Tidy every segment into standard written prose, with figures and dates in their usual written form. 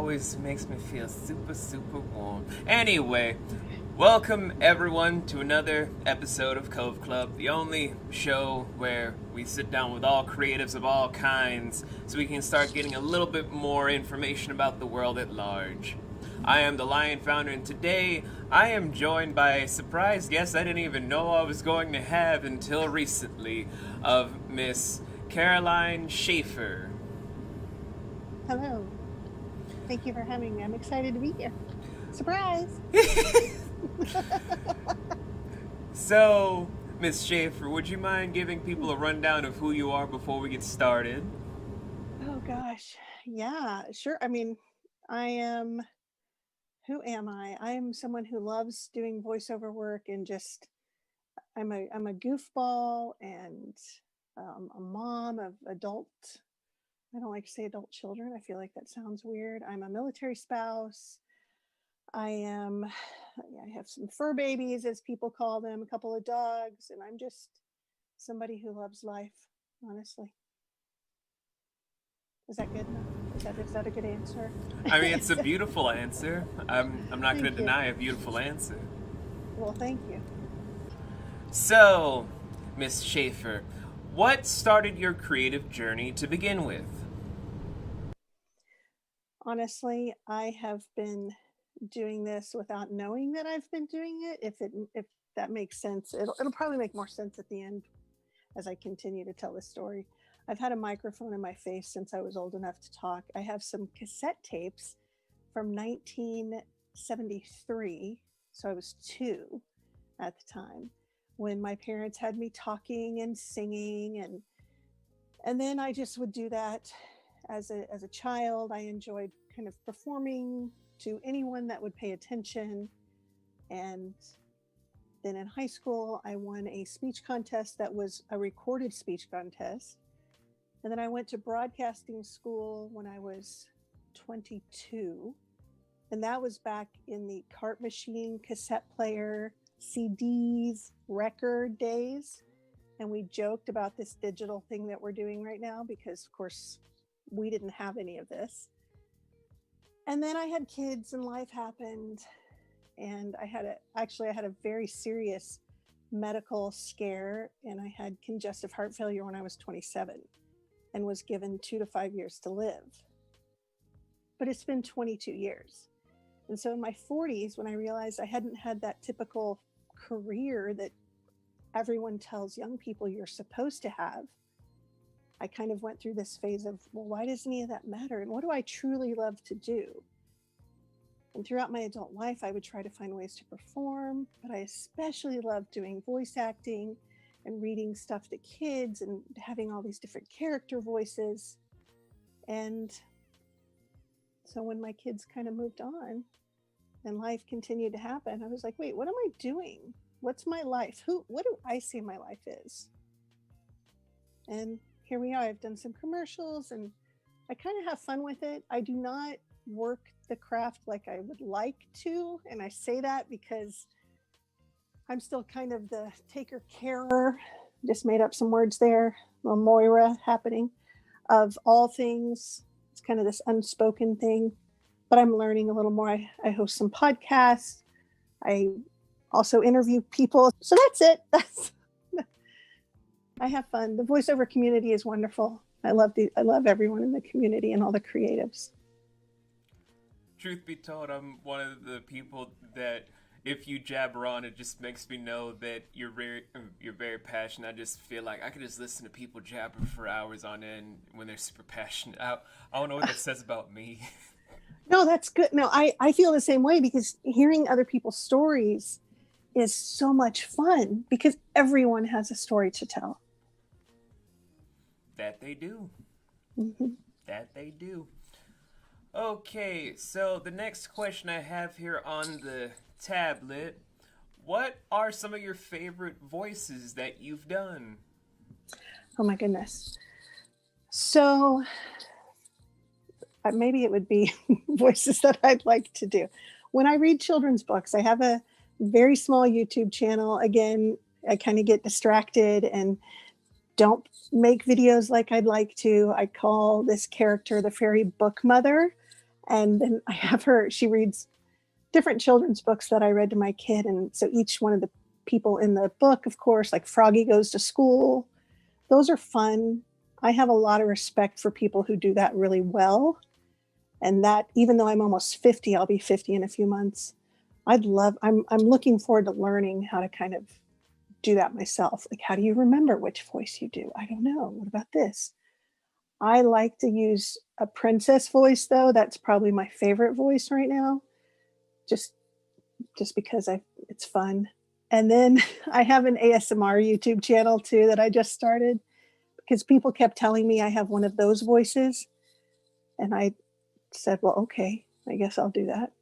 always makes me feel super, super warm. Anyway, welcome everyone to another episode of Cove Club, the only show where we sit down with all creatives of all kinds so we can start getting a little bit more information about the world at large. I am the Lion Founder, and today I am joined by a surprise guest I didn't even know I was going to have until recently, of Miss Caroline Schafer. Hello. Thank you for having me. I'm excited to be here. Surprise! So, Miss Schafer, would you mind giving people a rundown of who you are before we get started? Oh gosh. Yeah, sure. Who am I? I am someone who loves doing voiceover work and I'm a goofball and a mom of adult. I don't like to say adult children. I feel like that sounds weird. I'm a military spouse. I have some fur babies, as people call them, a couple of dogs, and I'm just somebody who loves life, honestly. Is that good enough? Is that a good answer? I mean, it's a beautiful answer. I'm not going to Thank you. deny a beautiful answer. Well, thank you. So, Miss Schafer, what started your creative journey to begin with? Honestly, I have been doing this without knowing that I've been doing it. If that makes sense, it'll probably make more sense at the end as I continue to tell this story. I've had a microphone in my face since I was old enough to talk. I have some cassette tapes from 1973, so I was 2 at the time, when my parents had me talking and singing, and then I just would do that as a child. I enjoyed kind of performing to anyone that would pay attention. And then in high school, I won a speech contest that was a recorded speech contest. And then I went to broadcasting school when I was 22. And that was back in the cart machine, cassette player, CDs, record days. And we joked about this digital thing that we're doing right now because, of course, we didn't have any of this. And then I had kids and life happened. And I had a very serious medical scare, and I had congestive heart failure when I was 27 and was given 2 to 5 years to live. But it's been 22 years. And so in my 40s, when I realized I hadn't had that typical career that everyone tells young people you're supposed to have, I kind of went through this phase of, well, why does any of that matter? And what do I truly love to do? And throughout my adult life, I would try to find ways to perform, but I especially loved doing voice acting and reading stuff to kids and having all these different character voices. And so when my kids kind of moved on and life continued to happen, I was like, wait, what am I doing? What's my life? What do I see my life is? And here we are. I've done some commercials and I kind of have fun with it. I do not work the craft like I would like to. And I say that because I'm still kind of the taker carer, just made up some words there, a little Moira happening, of all things. It's kind of this unspoken thing, but I'm learning a little more. I host some podcasts. I also interview people. So that's it. I have fun. The voiceover community is wonderful. I love everyone in the community and all the creatives. Truth be told, I'm one of the people that if you jabber on, it just makes me know that you're very passionate. I just feel like I could just listen to people jabber for hours on end when they're super passionate. I don't know what that says about me. No, that's good. No, I feel the same way because hearing other people's stories is so much fun because everyone has a story to tell. That they do. Mm-hmm. That they do. Okay, so the next question I have here on the tablet, what are some of your favorite voices that you've done? Oh my goodness. So maybe it would be voices that I'd like to do. When I read children's books, I have a very small YouTube channel. Again, I kind of get distracted and don't make videos like I'd like to. I call this character the fairy book mother. And then I have her, she reads different children's books that I read to my kid. And so each one of the people in the book, of course, like Froggy Goes to School, those are fun. I have a lot of respect for people who do that really well. And that, even though I'm almost 50, I'll be 50 in a few months. I'm looking forward to learning how to kind of do that myself. Like, how do you remember which voice you do? I don't know. What about this? I like to use a princess voice, though. That's probably my favorite voice right now. Just because it's fun. And then I have an ASMR YouTube channel too that I just started because people kept telling me I have one of those voices. And I said, well, okay, I guess I'll do that.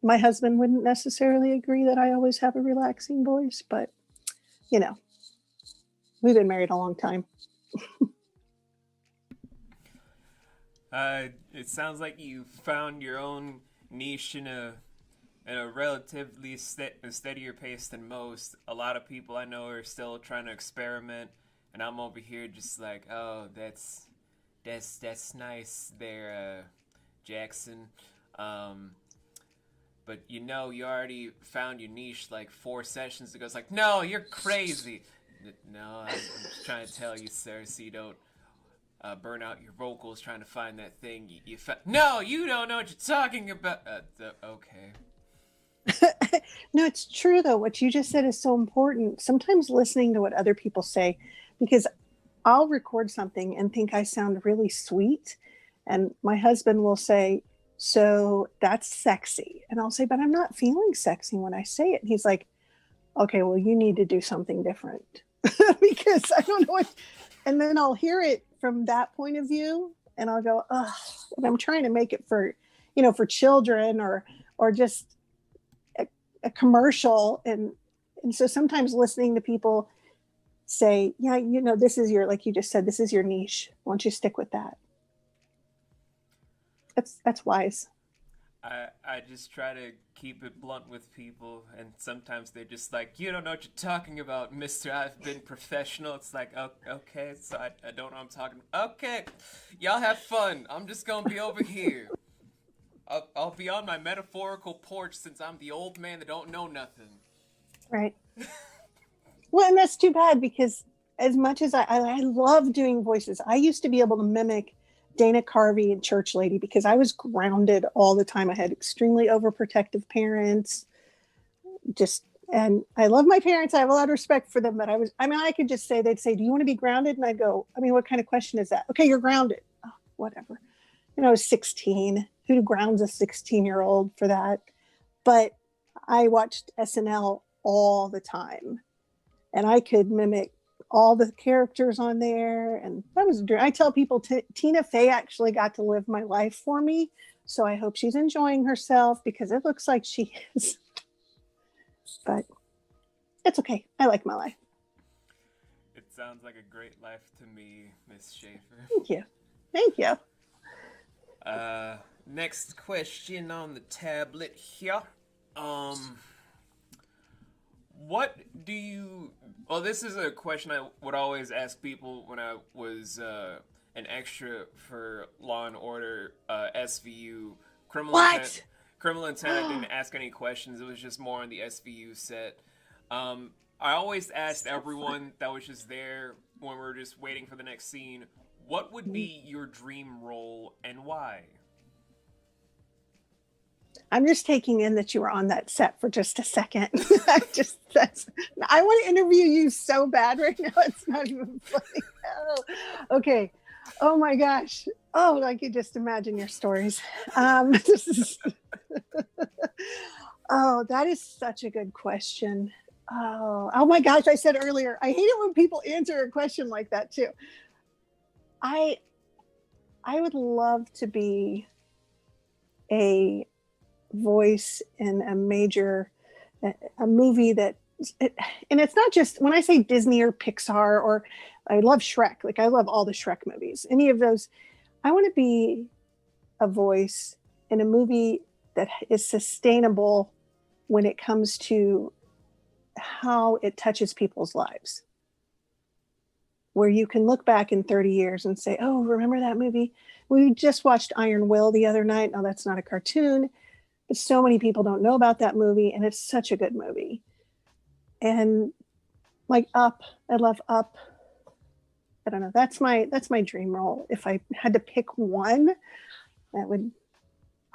My husband wouldn't necessarily agree that I always have a relaxing voice, but you know, we've been married a long time. It sounds like you found your own niche in a relatively steadier pace than most. A lot of people I know are still trying to experiment, and I'm over here just like, oh, that's nice there, Jackson. But you already found your niche like 4 sessions ago. It's like, no, you're crazy. No, I'm just trying to tell you, sir, so you don't burn out your vocals trying to find that thing No, you don't know what you're talking about. Okay. No, it's true though. What you just said is so important. Sometimes listening to what other people say, because I'll record something and think I sound really sweet. And my husband will say, so that's sexy. And I'll say, but I'm not feeling sexy when I say it. And he's like, okay, well, you need to do something different because I don't know what. And then I'll hear it from that point of view and I'll go, oh, and I'm trying to make it for, for children or just a commercial. And so sometimes listening to people say, yeah, this is your, like you just said, this is your niche. Why don't you stick with that? That's wise. I just try to keep it blunt with people, and sometimes they're just like, you don't know what you're talking about, mister. I've been professional. It's like, oh, okay, so I don't know what I'm talking about. Okay, y'all have fun. I'm just going to be over here. I'll be on my metaphorical porch since I'm the old man that don't know nothing. Right. Well, and that's too bad because as much as I love doing voices, I used to be able to mimic Dana Carvey and Church Lady because I was grounded all the time. I had extremely overprotective parents. And I love my parents. I have a lot of respect for them, but I could just say, they'd say, do you want to be grounded? And I'd go, what kind of question is that? Okay, you're grounded. Oh, whatever. I was 16. Who grounds a 16-year-old for that? But I watched SNL all the time and I could mimic all the characters on there. And I tell people Tina Fey actually got to live my life for me. So I hope she's enjoying herself because it looks like she is. But it's okay. I like my life. It sounds like a great life to me, Miss Schafer. Thank you. Thank you. Next question on the tablet here. What do you... Well, this is a question I would always ask people when I was an extra for Law and Order SVU. Criminal Intent, I didn't ask any questions. It was just more on the SVU set. I always asked everyone that was just there when we were just waiting for the next scene, what would be your dream role and why? I'm just taking in that you were on that set for just a second. I want to interview you so bad right now. It's not even funny. Oh, okay. Oh my gosh. Oh, I could just imagine your stories. Oh, that is such a good question. Oh my gosh. I said earlier, I hate it when people answer a question like that too. I would love to be a voice in a movie that, and it's not just when I say Disney or Pixar, or I love Shrek. Like I love all the Shrek movies, any of those. I want to be a voice in a movie that is sustainable when it comes to how it touches people's lives. where you can look back in 30 years and say, oh, remember that movie? We just watched Iron Will the other night. No, that's not a cartoon, but so many people don't know about that movie, and it's such a good movie. And like Up, I love Up. I don't know. That's my dream role. If I had to pick one, that would,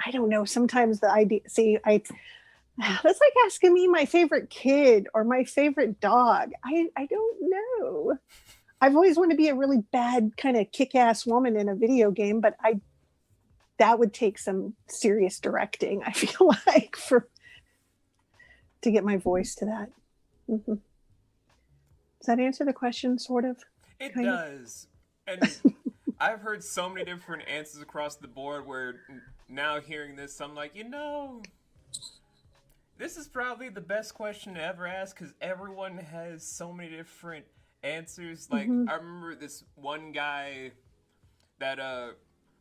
I don't know. Sometimes the idea, that's like asking me my favorite kid or my favorite dog. I don't know. I've always wanted to be a really bad kind of kick-ass woman in a video game, but that would take some serious directing, I feel like, to get my voice to that. Mm-hmm. Does that answer the question, sort of? It does. And I've heard so many different answers across the board where now hearing this, I'm like, this is probably the best question to ever ask because everyone has so many different answers. Like, I remember this one guy that,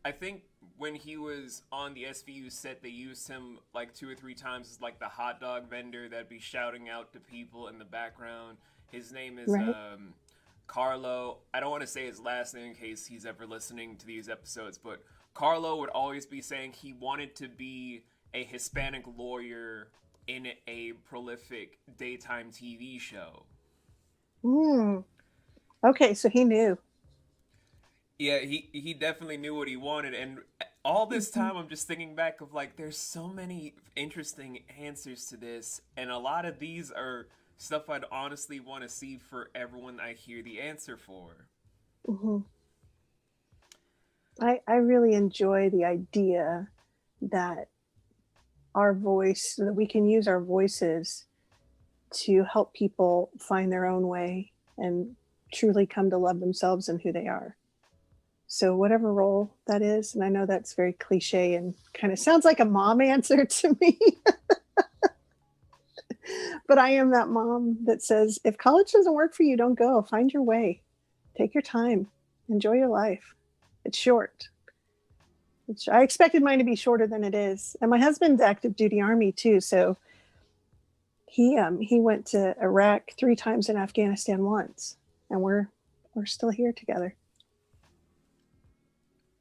I think when he was on the SVU set, they used him like 2 or 3 times as like the hot dog vendor that'd be shouting out to people in the background. His name is, right. Carlo. I don't want to say his last name in case he's ever listening to these episodes, but Carlo would always be saying he wanted to be a Hispanic lawyer in a prolific daytime TV show. Okay, so he knew. Yeah, he definitely knew what he wanted, and all this time I'm just thinking back of like there's so many interesting answers to this, and a lot of these are stuff I'd honestly want to see for everyone I hear the answer for. I really enjoy the idea that that we can use our voices to help people find their own way and truly come to love themselves and who they are. So whatever role that is, and I know that's very cliche and kind of sounds like a mom answer to me. But I am that mom that says, if college doesn't work for you, don't go. Find your way. Take your time. Enjoy your life. It's short. I expected mine to be shorter than it is. And my husband's active duty Army too. So he went to Iraq 3 times and Afghanistan once. And we're still here together.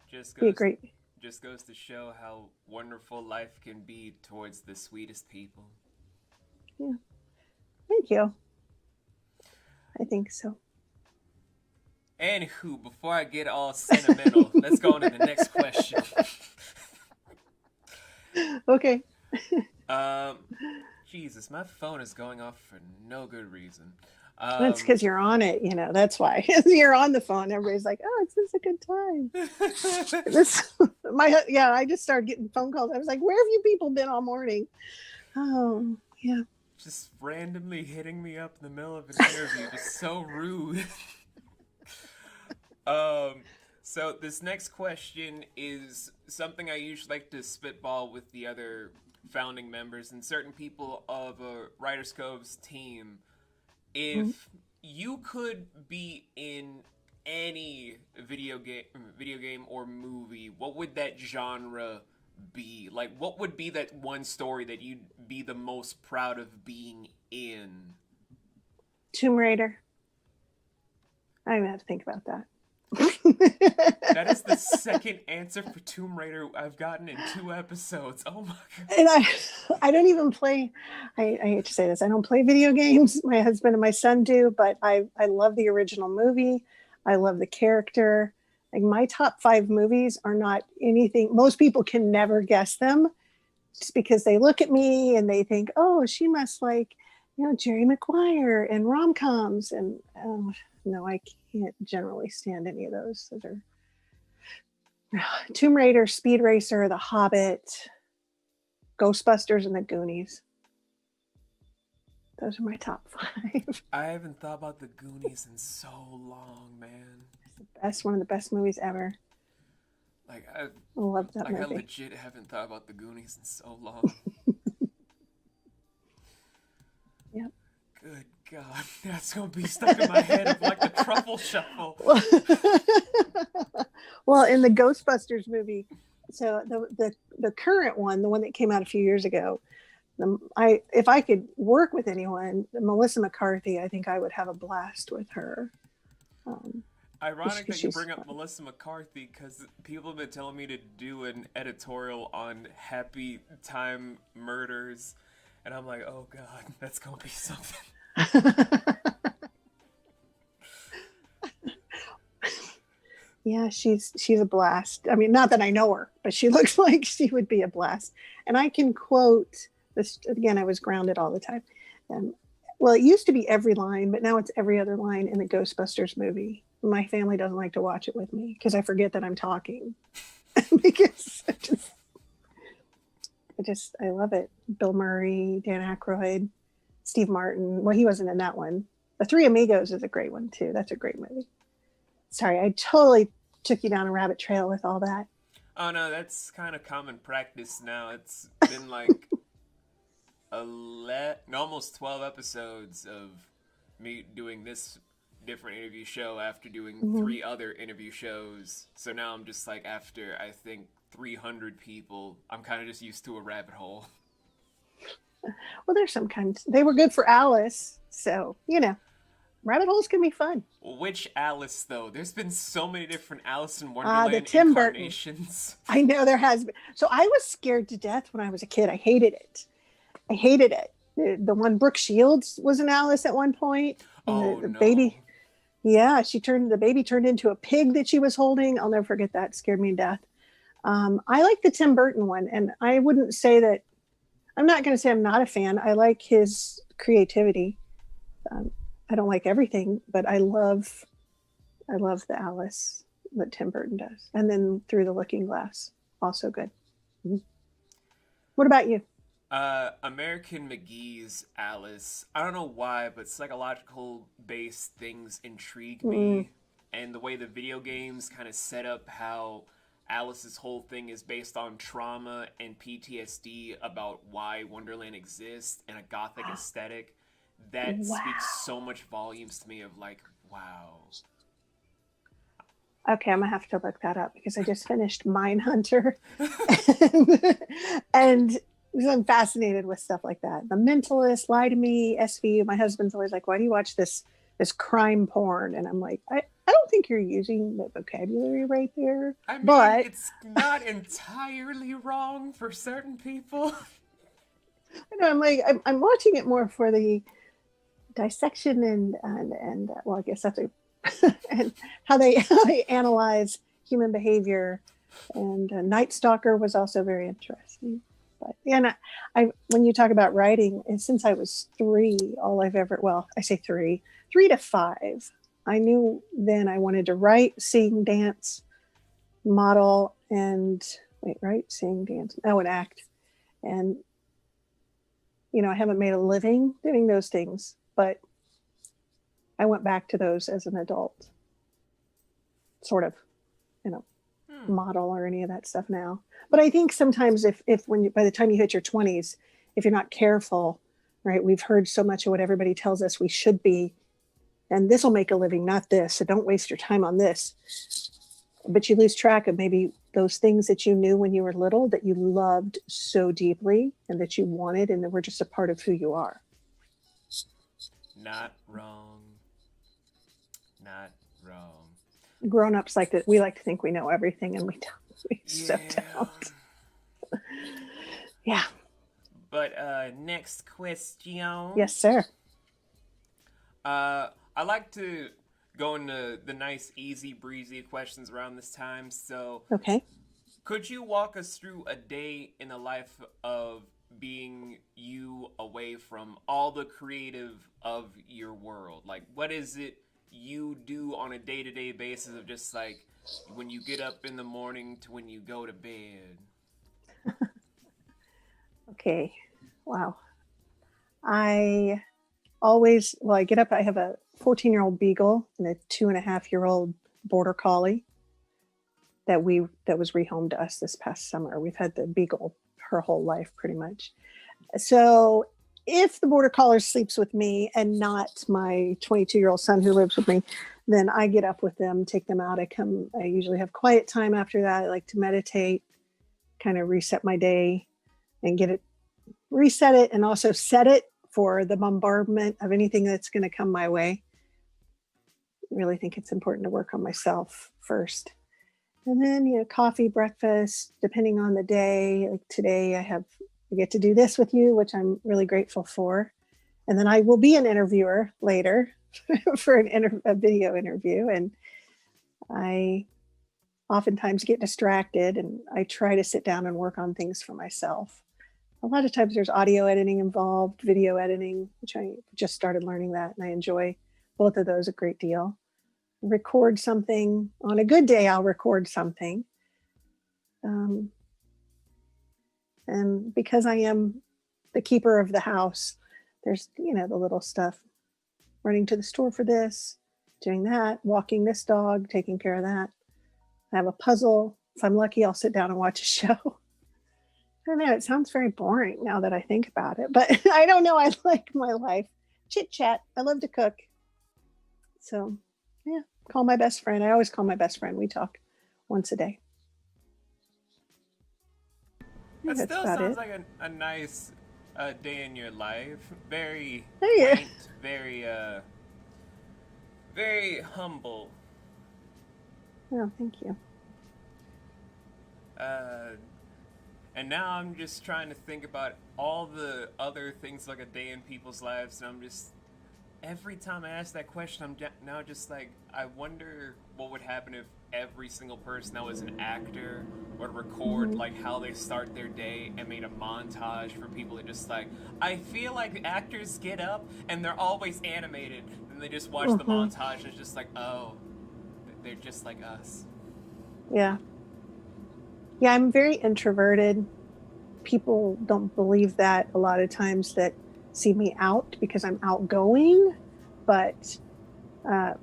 Just goes to show how wonderful life can be towards the sweetest people. Yeah. Thank you. I think so. Anywho, before I get all sentimental, let's go on to the next question. Okay. Jesus, my phone is going off for no good reason. That's because you're on it, that's why. You're on the phone. Everybody's like, oh, it's just a good time. I just started getting phone calls. I was like, where have you people been all morning? Oh, yeah. Just randomly hitting me up in the middle of an interview. Just so rude. So this next question is something I usually like to spitball with the other founding members and certain people of Writers Cove's team. If you could be in any video game or movie, what would that genre be? Like, what would be that one story that you'd be the most proud of being in? Tomb Raider. I don't have to think about that. That is the second answer for Tomb Raider I've gotten in 2 episodes. Oh my god. And I don't even play, I hate to say this, I don't play video games. My husband and my son do, but I love the original movie. I love the character. Like, my top 5 movies are not anything, most people can never guess them just because they look at me and they think, oh, she must like, Jerry Maguire and rom-coms. And no, I can't generally stand any of those. Those are Tomb Raider, Speed Racer, The Hobbit, Ghostbusters, and The Goonies. Those are my top 5. I haven't thought about The Goonies in so long, man. It's one of the best movies ever. Like, I love that movie. I legit haven't thought about The Goonies in so long. Yep. Good God, that's gonna be stuck in my head like the truffle shuffle. Well, in the Ghostbusters movie, so the current one, the one that came out a few years ago, if I could work with anyone, Melissa McCarthy, I think I would have a blast with her. Ironic that you She's bring up fun. Melissa McCarthy because people have been telling me to do an editorial on happy time murders, and I'm like, oh god, that's gonna be something. Yeah, she's a blast. I mean, not that I know her, but she looks like she would be a blast. And I can quote this again. I was grounded all the time. Um, well, it used to be every line, but now it's every other line in the Ghostbusters movie. My family doesn't like to watch it with me because I forget that I'm talking. Because I love it. Bill Murray, Dan Aykroyd, Steve Martin. Well, he wasn't in that one. The Three Amigos is a great one too. That's a great movie. Sorry, I totally took you down a rabbit trail with all that. Oh no, that's kind of common practice now. It's been like almost 12 episodes of me doing this different interview show after doing Mm-hmm. 3 other interview shows. So now I'm just like, after I think 300 people, I'm kind of just used to a rabbit hole. Well, there's some kinds. They were good for Alice, so rabbit holes can be fun. Which Alice though? There's been so many different Alice in Wonderland The Tim incarnations. I know there has been. So I was scared to death when I was a kid. I hated it. The one Brooke Shields was an Alice at one point. Oh the no. baby. Yeah, the baby turned into a pig that she was holding. I'll never forget that. It scared me to death. I like the Tim Burton one, and I wouldn't say that. I'm not going to say I'm not a fan. I like his creativity. I don't like everything, but I love the Alice that Tim Burton does. And then Through the Looking Glass, also good. Mm-hmm. What about you? American McGee's Alice. I don't know why, but psychological based things intrigue me. And the way the video games kind of set up how Alice's whole thing is based on trauma and PTSD about why Wonderland exists and a gothic aesthetic. That speaks so much volumes to me of like, wow. Okay, I'm gonna have to look that up because I just finished Mindhunter, and I'm fascinated with stuff like that. The Mentalist, Lie to Me, SVU. My husband's always like, "Why do you watch this crime porn?" And I'm like, I don't think you're using the vocabulary right there. I mean, but it's not entirely wrong for certain people. I'm like, I'm watching it more for the dissection and well, I guess that's and how they analyze human behavior. And Night Stalker was also very interesting. But yeah, I when you talk about writing, and since I was 3, I say 3 to 5, I knew then I wanted to write, sing, dance, model, and sing, dance, and act. And I haven't made a living doing those things, but I went back to those as an adult, sort of, model or any of that stuff now. But I think sometimes if by the time you hit your 20s, if you're not careful, right, we've heard so much of what everybody tells us we should be, and this will make a living, not this. So don't waste your time on this. But you lose track of maybe those things that you knew when you were little that you loved so deeply and that you wanted, and that were just a part of who you are. Not wrong. Not wrong. Grown-ups like that. We like to think we know everything, and we don't. We so don't. Yeah. But next question. Yes, sir. I like to go into the nice, easy, breezy questions around this time. So, okay. Could you walk us through a day in the life of being you away from all the creative of your world? Like, what is it you do on a day-to-day basis of just like when you get up in the morning to when you go to bed? Okay. Wow. I get up, I have a 14-year-old beagle and a 2.5-year-old border collie that was rehomed to us this past summer. We've had the beagle her whole life pretty much. So if the border collie sleeps with me and not my 22-year-old son who lives with me, then I get up with them, take them out. I usually have quiet time after that. I like to meditate, kind of reset my day and reset it, and also set it for the bombardment of anything that's going to come my way. really think it's important to work on myself first. And then, coffee, breakfast, depending on the day. Like today, I get to do this with you, which I'm really grateful for. And then I will be an interviewer later for a video interview. And I oftentimes get distracted and I try to sit down and work on things for myself. A lot of times there's audio editing involved, video editing, which I just started learning that, and I enjoy both of those a great deal. Record something. On a good day, I'll record something. And because I am the keeper of the house, there's, the little stuff, running to the store for this, doing that, walking this dog, taking care of that. I have a puzzle. If I'm lucky, I'll sit down and watch a show. I don't know. It sounds very boring now that I think about it, but I don't know. I like my life. Chit chat. I love to cook. So, yeah, call my best friend. I always call my best friend. We talk once a day. That still sounds like a nice day in your life. Very yeah. quaint, very humble. Oh, thank you. And now I'm just trying to think about all the other things like a day in people's lives, and I'm just, every time I ask that question, I'm now just like, I wonder what would happen if every single person that was an actor would record like how they start their day and made a montage for people to just like, I feel like actors get up and they're always animated, and they just watch the montage and it's just like, oh, they're just like us. Yeah. Yeah, I'm very introverted. People don't believe that a lot of times, that see me out because I'm outgoing, but I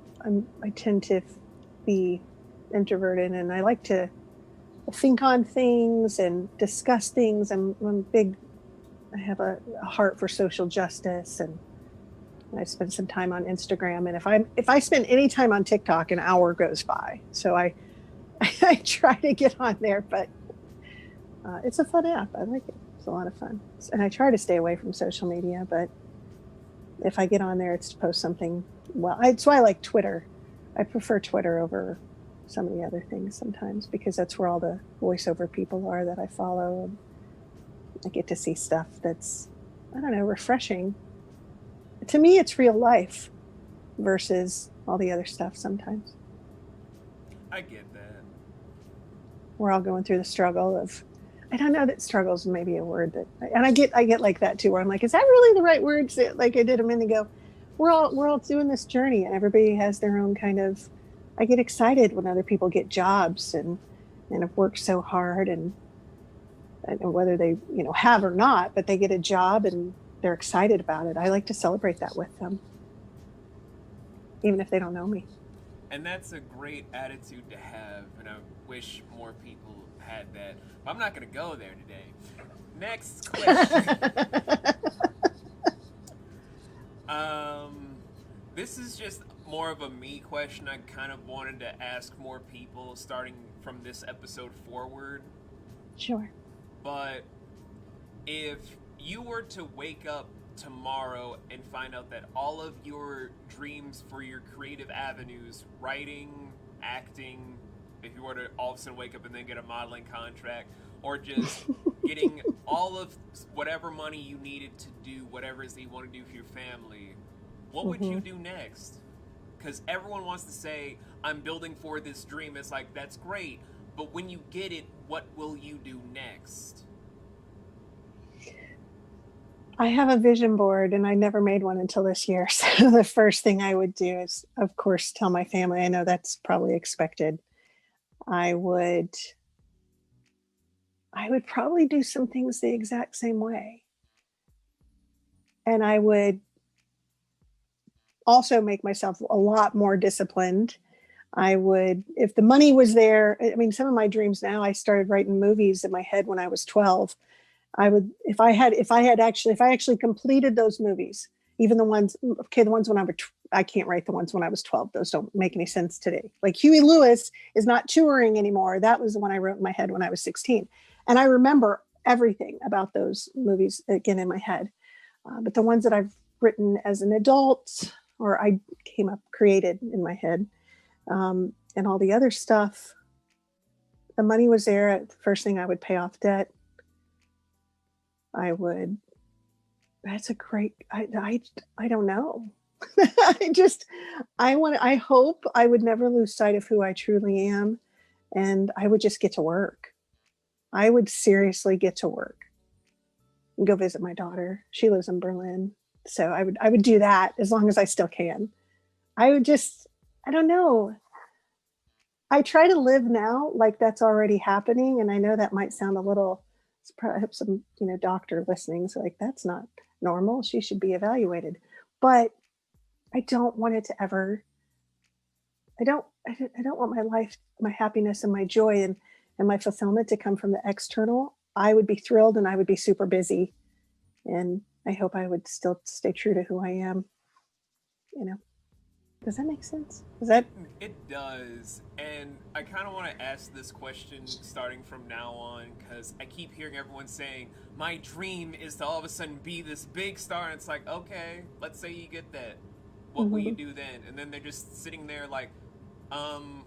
tend to be introverted, and I like to think on things and discuss things. I have a heart for social justice, and I spend some time on Instagram. And if I spend any time on TikTok, an hour goes by. So I try to get on there, but it's a fun app. I like it. It's a lot of fun. And I try to stay away from social media, but if I get on there, it's to post something. Well, that's why I like Twitter. I prefer Twitter over some of the other things sometimes, because that's where all the voiceover people are that I follow. And I get to see stuff that's, I don't know, refreshing. To me, it's real life versus all the other stuff sometimes. I get that. We're all going through the struggle of, I don't know that struggle is maybe a word that, and I get like that too, where I'm like, is that really the right word? Like I did a minute ago. We're all doing this journey, and everybody has their own kind of, I get excited when other people get jobs and have worked so hard, and whether they, have or not, but they get a job and they're excited about it. I like to celebrate that with them, even if they don't know me. And that's a great attitude to have, and I wish more people had that. But I'm not going to go there today. Next question. This is just more of a me question. I kind of wanted to ask more people starting from this episode forward. Sure. But if you were to wake up tomorrow and find out that all of your dreams for your creative avenues, writing, acting, if you were to all of a sudden wake up and then get a modeling contract, or just getting all of whatever money you needed to do whatever it is that you want to do for your family, what would you do next? Because everyone wants to say, I'm building for this dream. It's like, that's great, but when you get it, what will you do next? I have a vision board, and I never made one until this year. So the first thing I would do is, of course, tell my family. I know that's probably expected. I would probably do some things the exact same way. And I would also make myself a lot more disciplined. I would, if the money was there, I mean, some of my dreams now, I started writing movies in my head when I was 12. I would, if I actually completed those movies, even the ones when I can't write the ones when I was 12. Those don't make any sense today. Like Huey Lewis is not touring anymore. That was the one I wrote in my head when I was 16. And I remember everything about those movies again in my head. But the ones that I've written as an adult, or I created in my head. And all the other stuff, the money was there. The first thing I would pay off debt. That's a great, I don't know. I hope I would never lose sight of who I truly am. And I would just get to work. I would seriously get to work and go visit my daughter. She lives in Berlin. So I would do that as long as I still can. I don't know. I try to live now like that's already happening. And I know that might sound a little, I have some, doctor listening. So like, that's not normal. She should be evaluated. But I don't want it to ever, I don't want my life, my happiness and my joy and my fulfillment to come from the external. I would be thrilled and I would be super busy. And I hope I would still stay true to who I am. Does that make sense? It does. And I kind of want to ask this question starting from now on, because I keep hearing everyone saying, my dream is to all of a sudden be this big star. And it's like, okay, let's say you get that. What will you do then? And then they're just sitting there like, no,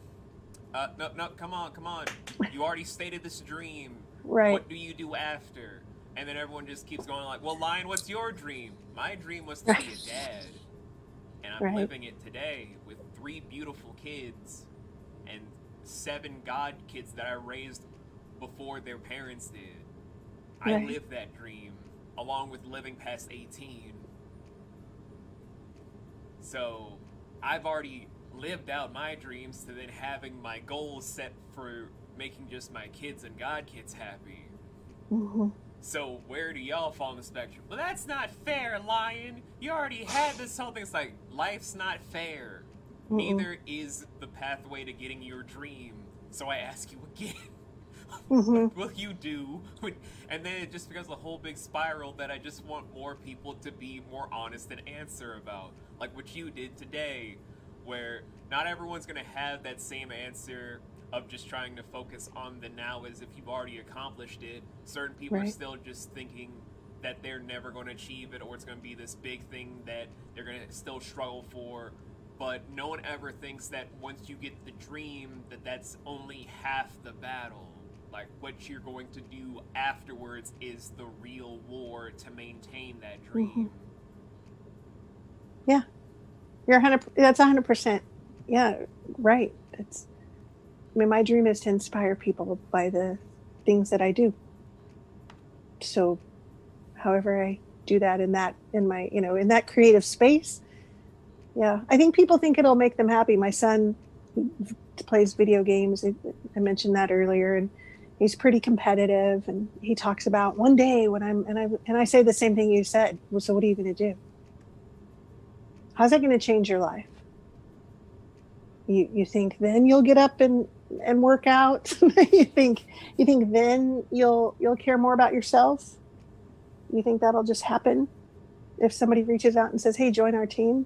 come on. You already stated this dream. Right. What do you do after? And then everyone just keeps going like, well, Lion, what's your dream? My dream was to be a dad. And I'm living it today with 3 beautiful kids and 7 god kids that I raised before their parents did. I live that dream along with living past 18. So I've already lived out my dreams to then having my goals set for making just my kids and god kids happy. Mm-hmm. So where do y'all fall on the spectrum? Well, that's not fair, Lion. You already had this whole thing. It's like, life's not fair. Neither is the pathway to getting your dream. So I ask you again, what will you do? And then it just becomes a whole big spiral that I just want more people to be more honest and answer about. Like what you did today, where not everyone's going to have that same answer of just trying to focus on the now as if you've already accomplished it. Certain people are still just thinking that they're never going to achieve it, or it's going to be this big thing that they're going to still struggle for. But no one ever thinks that once you get the dream, that's only half the battle. Like, what you're going to do afterwards is the real war to maintain that dream. Yeah. That's 100%. Yeah, right. My dream is to inspire people by the things that I do. So however I do that in my, in that creative space. Yeah. I think people think it'll make them happy. My son plays video games. I mentioned that earlier, and he's pretty competitive, and he talks about one day when I say the same thing you said. Well, so what are you going to do? How's that going to change your life? You think then you'll get up and work out? you think then you'll care more about yourself? You think that'll just happen if somebody reaches out and says, hey, join our team?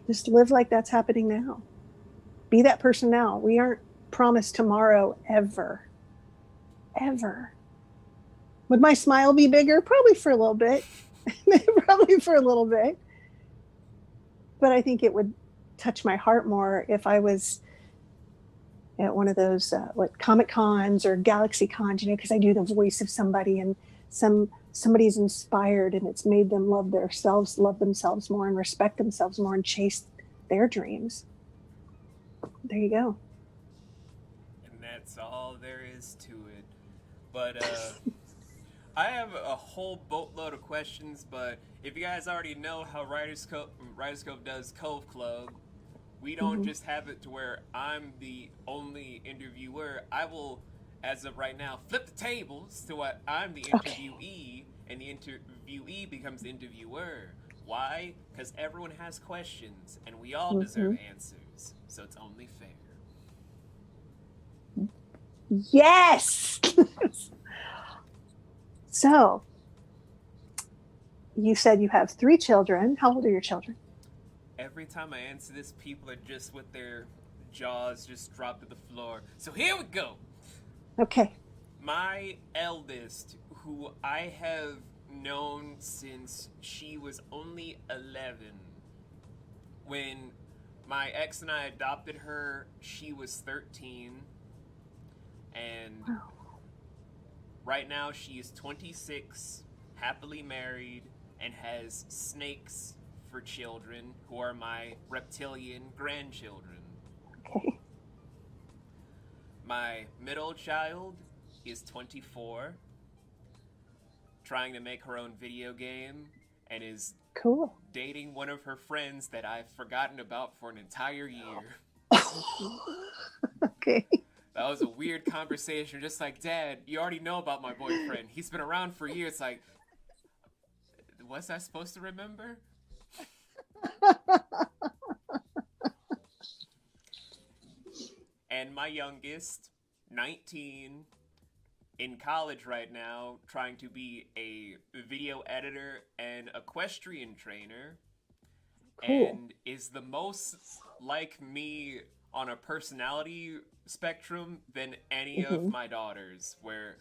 Just live like that's happening now. Be that person now. We aren't promised tomorrow ever. Would my smile be bigger? Probably for a little bit. But I think it would touch my heart more if I was at one of those Comic Cons or Galaxy Cons, because I do the voice of somebody, and somebody's inspired, and it's made them love themselves more, and respect themselves more, and chase their dreams. There you go. And that's all there is to it. But I have a whole boatload of questions, but if you guys already know how Writers Cove does Cove Club, we don't just have it to where I'm the only interviewer. I will, as of right now, flip the tables to what I'm the interviewee, and the interviewee becomes the interviewer. Why? Because everyone has questions, and we all deserve answers. So it's only fair. Yes! So, you said you have 3 children. How old are your children? Every time I answer this, people are just with their jaws just dropped to the floor. So here we go. Okay. My eldest, who I have known since she was only 11, When my ex and I adopted her, she was 13, and Wow. right now she is 26, happily married, and has snakes for children who are my reptilian grandchildren. Okay. My middle child is 24, trying to make her own video game, and is Cool. dating one of her friends that I've forgotten about for an entire year. Okay. That was a weird conversation. Just like, Dad, you already know about my boyfriend. He's been around for years. Like, was I supposed to remember? And my youngest, 19, in college right now, trying to be a video editor and equestrian trainer, Cool. and is the most like me on a personality spectrum than any of Mm-hmm. my daughters. Where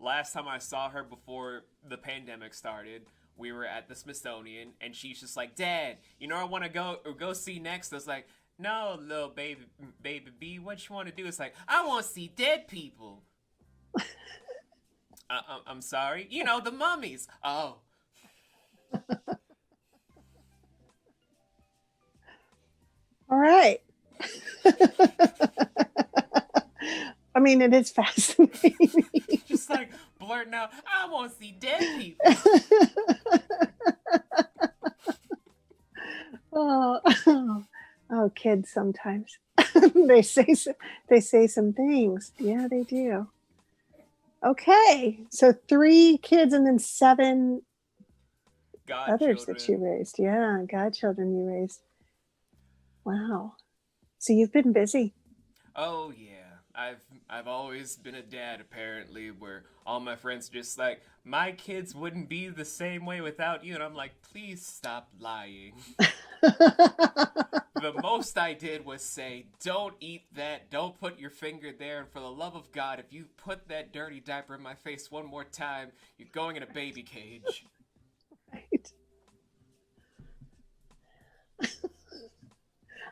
last time I saw her before the pandemic started, we were at the Smithsonian, and she's just like, Dad, you know, I want to go see next. I was like, no, little baby B, what you want to do? It's like, I want to see dead people. I'm sorry, you know, the mummies. Oh, All right. I mean, it is fascinating. just like blurting out, I want to see dead people. Oh, oh, kids sometimes they say some things. Yeah, they do. Okay, so 3 kids and then 7 others that you Godchildren. raised. Yeah, godchildren you raised. Wow. So you've been busy. Oh yeah. I've always been a dad apparently, where all my friends are just like, my kids wouldn't be the same way without you, and I'm like, please stop lying. The most I did was say, don't eat that, don't put your finger there, and for the love of God, if you put that dirty diaper in my face one more time, you're going in a baby cage. Right.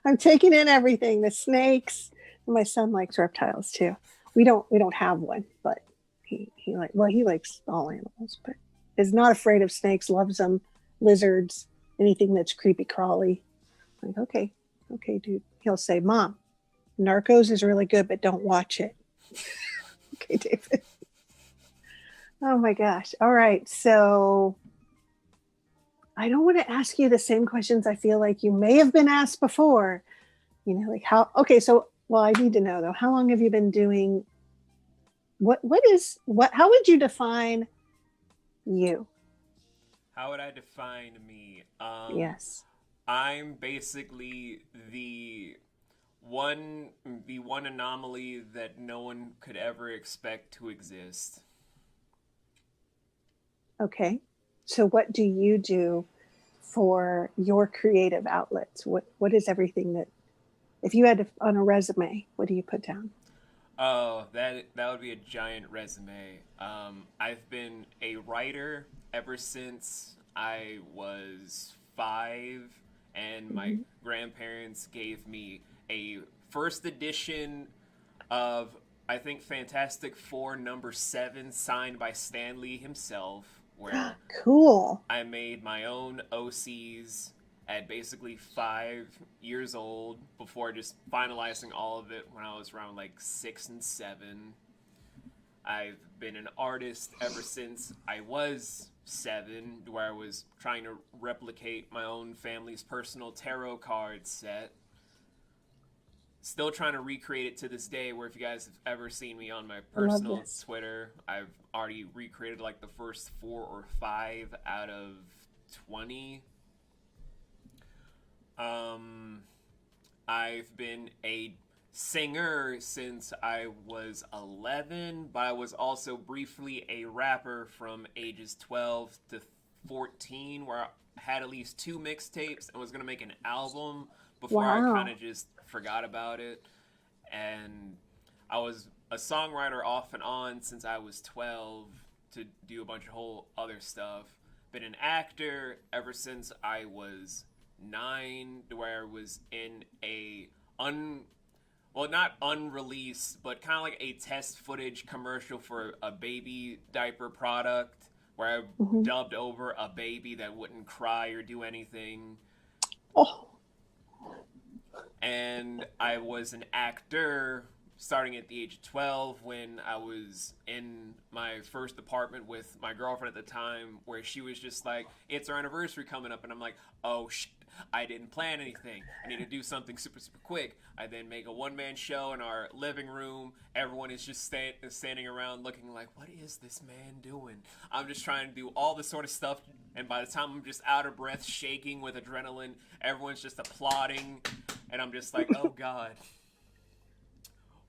I'm taking in everything. The snakes. My son likes reptiles too. We don't have one, but he likes all animals, but is not afraid of snakes. Loves them, lizards, anything that's creepy crawly. Like okay, dude. He'll say, "Mom, Narcos is really good, but don't watch it." Okay, David. Oh my gosh. All right, so I don't want to ask you the same questions I feel like you may have been asked before. You know, like how, okay, so, well, I need to know though, how long have you been doing, how would you define you? How would I define me? Yes. I'm basically one the one anomaly that no one could ever expect to exist. Okay. So what do you do for your creative outlets? What is everything that, if you had to, on a resume, what do you put down? Oh, that would be a giant resume. I've been a writer ever since I was 5, and my Mm-hmm. grandparents gave me a first edition of, I think, Fantastic Four #7, signed by Stan Lee himself, where Cool. I made my own OCs at basically 5 years old, before just finalizing all of it when I was around like 6 and 7. I've been an artist ever since I was 7, where I was trying to replicate my own family's personal tarot card set. Still trying to recreate it to this day, where if you guys have ever seen me on my I love personal this. Twitter, I've already recreated like the first 4 or 5 out of 20. um I've been a singer since I was 11, but I was also briefly a rapper from ages 12 to 14, where I had at least 2 mixtapes and was going to make an album before I kind Wow. of just forgot about it. And I was a songwriter off and on since I was 12 to do a bunch of whole other stuff. Been an actor ever since I was 9, where I was in a not unreleased, but kind of like a test footage commercial for a baby diaper product where I Mhm. dubbed over a baby that wouldn't cry or do anything. Oh, And I was an actor starting at the age of 12 when I was in my first apartment with my girlfriend at the time, where she was just like, it's our anniversary coming up. And I'm like, oh shit, I didn't plan anything. I need to do something super, super quick. I then make a one-man show in our living room. Everyone is just standing around looking like, what is this man doing? I'm just trying to do all this sort of stuff. And by the time I'm just out of breath, shaking with adrenaline, everyone's just applauding. And I'm just like, oh God.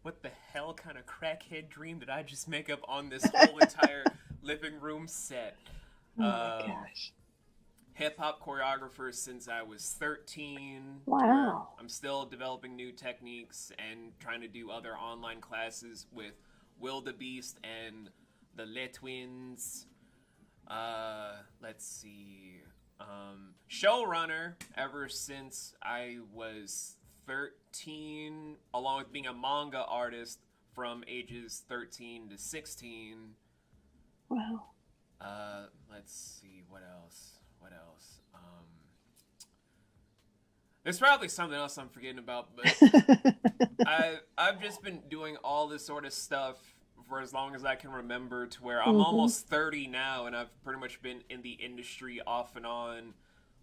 What the hell kind of crackhead dream did I just make up on this whole entire living room set? oh my gosh. Hip hop choreographer since I was 13. Wow. I'm still developing new techniques and trying to do other online classes with Will the Beast and the Le Twins. Let's see. Showrunner ever since I was 13, along with being a manga artist from ages 13 to 16. Wow. Let's see, what else? There's probably something else I'm forgetting about, but I've just been doing all this sort of stuff for as long as I can remember, to where I'm almost 30 now, and I've pretty much been in the industry off and on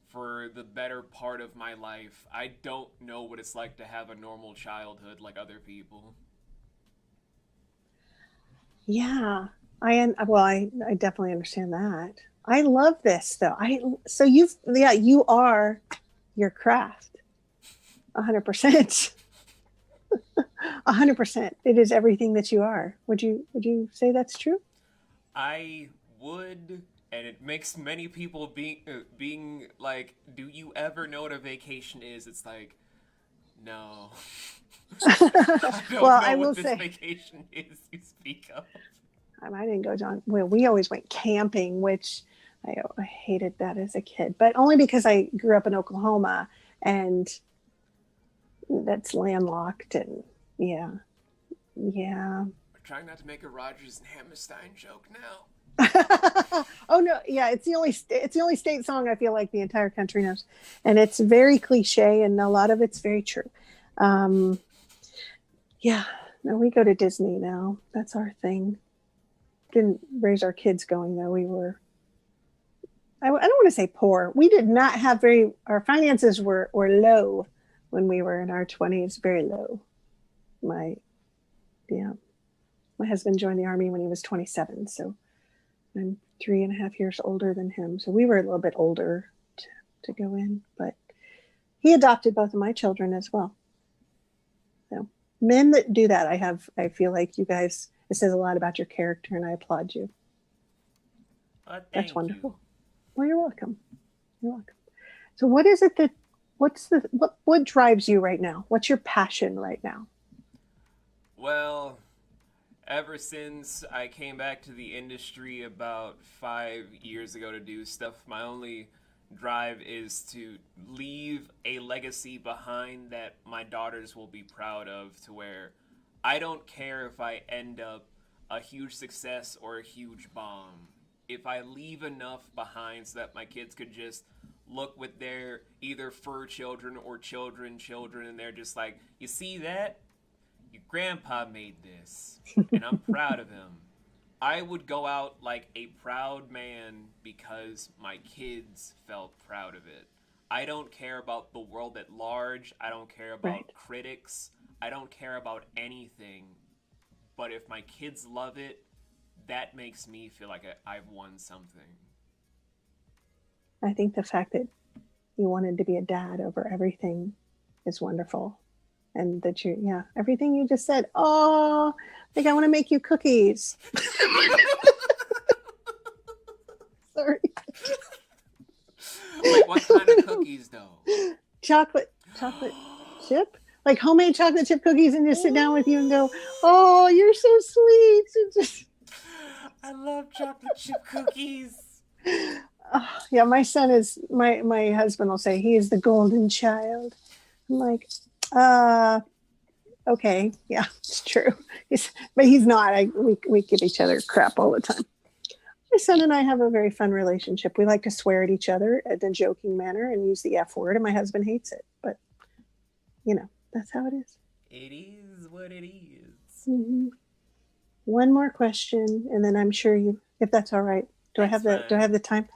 for the better part of my life. I don't know what it's like to have a normal childhood like other people. Yeah. I definitely understand that. I love this though. You are your craft. 100%. 100%. It is everything that you are. Would you say that's true? I would, and it makes many people being like, "Do you ever know what a vacation is?" It's like, no. I don't Well, know I what will this say, vacation is you speak of. I didn't go down. Well, we always went camping, which I hated that as a kid, but only because I grew up in Oklahoma and that's landlocked. And yeah. We're trying not to make a Rogers and Hammerstein joke now. Oh no, yeah, it's the only state song I feel like the entire country knows, and it's very cliche, and a lot of it's very true. Yeah, no, we go to Disney now. That's our thing. Didn't raise our kids going though. I don't want to say poor. We did not have our finances were low when we were in our 20s, very low. My husband joined the Army when he was 27, so I'm 3.5 years older than him. So we were a little bit older to go in, but he adopted both of my children as well. So men that do that, I feel like you guys, it says a lot about your character, and I applaud you. That's wonderful. You. Well, you're welcome. You're welcome. So what is it what drives you right now? What's your passion right now? Well, ever since I came back to the industry about 5 years ago to do stuff, my only drive is to leave a legacy behind that my daughters will be proud of, to where I don't care if I end up a huge success or a huge bomb. If I leave enough behind so that my kids could just look with their either fur children or children, and they're just like, you see that? Your grandpa made this, and I'm proud of him. I would go out like a proud man because my kids felt proud of it. I don't care about the world at large. I don't care about critics. I don't care about anything. But if my kids love it, that makes me feel like I've won something. I think the fact that you wanted to be a dad over everything is wonderful. And that everything you just said, oh, I think I want to make you cookies. Sorry. Like what kind of cookies though? Chocolate chip? Like homemade chocolate chip cookies, and just sit down with you and go, oh, you're so sweet. I love chocolate chip cookies. Yeah, my son is my husband will say he is the golden child. I'm like, okay, yeah, it's true. But he's not. We give each other crap all the time. My son and I have a very fun relationship. We like to swear at each other in a joking manner and use the F word, and my husband hates it. But that's how it is. It is what it is. Mm-hmm. One more question, and then I'm sure if that's all right. Do I have the time?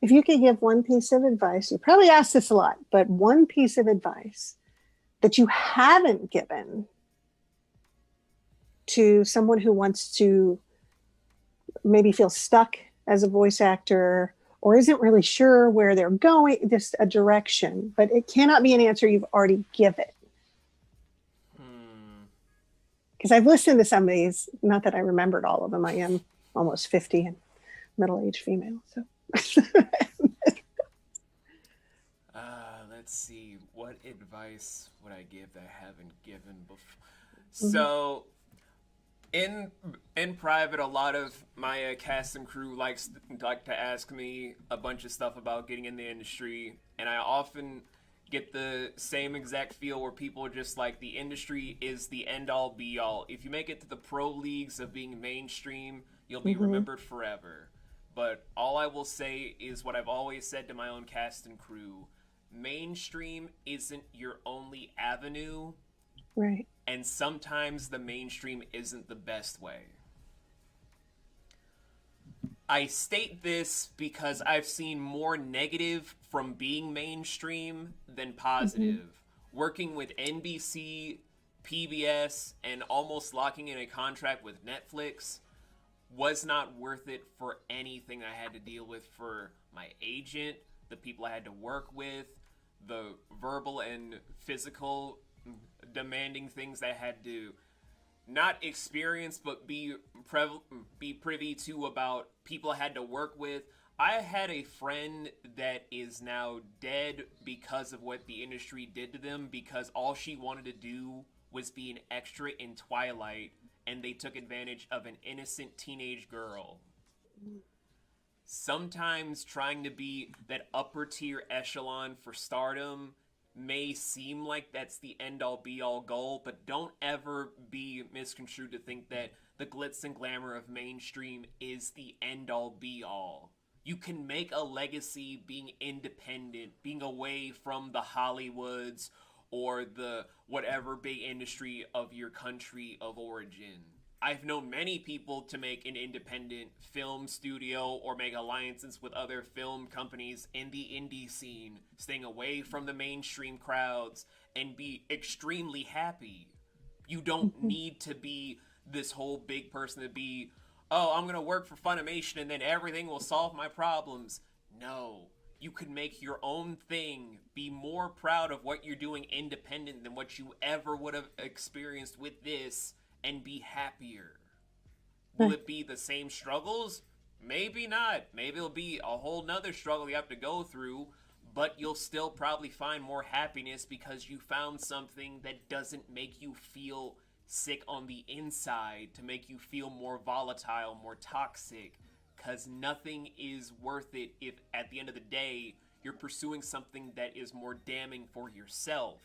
If you could give one piece of advice, you probably asked this a lot, but one piece of advice that you haven't given to someone who wants to maybe feel stuck as a voice actor or isn't really sure where they're going, just a direction, but it cannot be an answer you've already given. Because I've listened to some of these, not that I remembered all of them. I am almost 50 and middle-aged female, so. Let's see. What advice would I give that I haven't given before? Mm-hmm. So, in private, a lot of my cast and crew like to ask me a bunch of stuff about getting in the industry, and I often get the same exact feel where people are just like, the industry is the end-all be-all. If you make it to the pro leagues of being mainstream, you'll be remembered forever. But all I will say is what I've always said to my own cast and crew: mainstream isn't your only avenue. Right. And sometimes the mainstream isn't the best way. I state this because I've seen more negative from being mainstream than positive. Mm-hmm. Working with NBC, PBS, and almost locking in a contract with Netflix was not worth it for anything I had to deal with for my agent, the people I had to work with, the verbal and physical demanding things I had to not experience but be privy to about people I had to work with. I had a friend that is now dead because of what the industry did to them, because all she wanted to do was be an extra in Twilight, and they took advantage of an innocent teenage girl. Sometimes trying to be that upper tier echelon for stardom may seem like that's the end-all be-all goal, but don't ever be misconstrued to think that the glitz and glamour of mainstream is the end-all be-all. You can make a legacy being independent, being away from the Hollywoods or the whatever big industry of your country of origin. I've known many people to make an independent film studio or make alliances with other film companies in the indie scene, staying away from the mainstream crowds, and be extremely happy. You don't need to be this whole big person to be, oh, I'm going to work for Funimation and then everything will solve my problems. No. You can make your own thing, be more proud of what you're doing independent than what you ever would have experienced with this, and be happier. Will it be the same struggles? Maybe not. Maybe it'll be a whole nother struggle you have to go through, but you'll still probably find more happiness because you found something that doesn't make you feel sick on the inside, to make you feel more volatile, more toxic, because nothing is worth it if at the end of the day you're pursuing something that is more damning for yourself.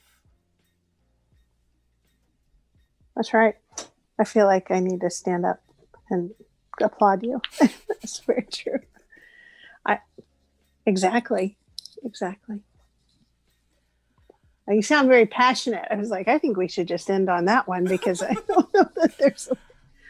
That's right. I feel like I need to stand up and applaud you. That's very true. Exactly. You sound very passionate. I was like, I think we should just end on that one, because I don't know that there's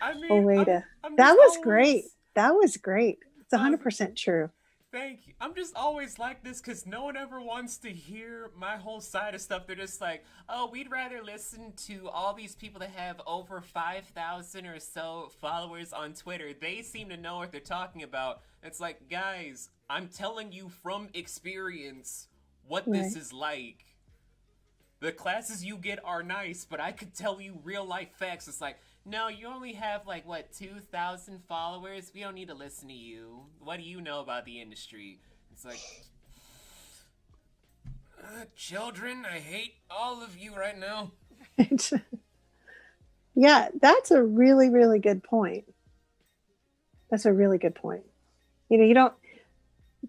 a way to. That was great. That was great. It's 100% true. Thank you. I'm just always like this because no one ever wants to hear my whole side of stuff. They're just like, oh, we'd rather listen to all these people that have over 5,000 or so followers on Twitter. They seem to know what they're talking about. It's like, guys, I'm telling you from experience what this is like. The classes you get are nice, but I could tell you real life facts. It's like, no, you only have 2,000 followers. We don't need to listen to you. What do you know about the industry? It's like, children, I hate all of you right now. Yeah, that's a really, really good point. You don't,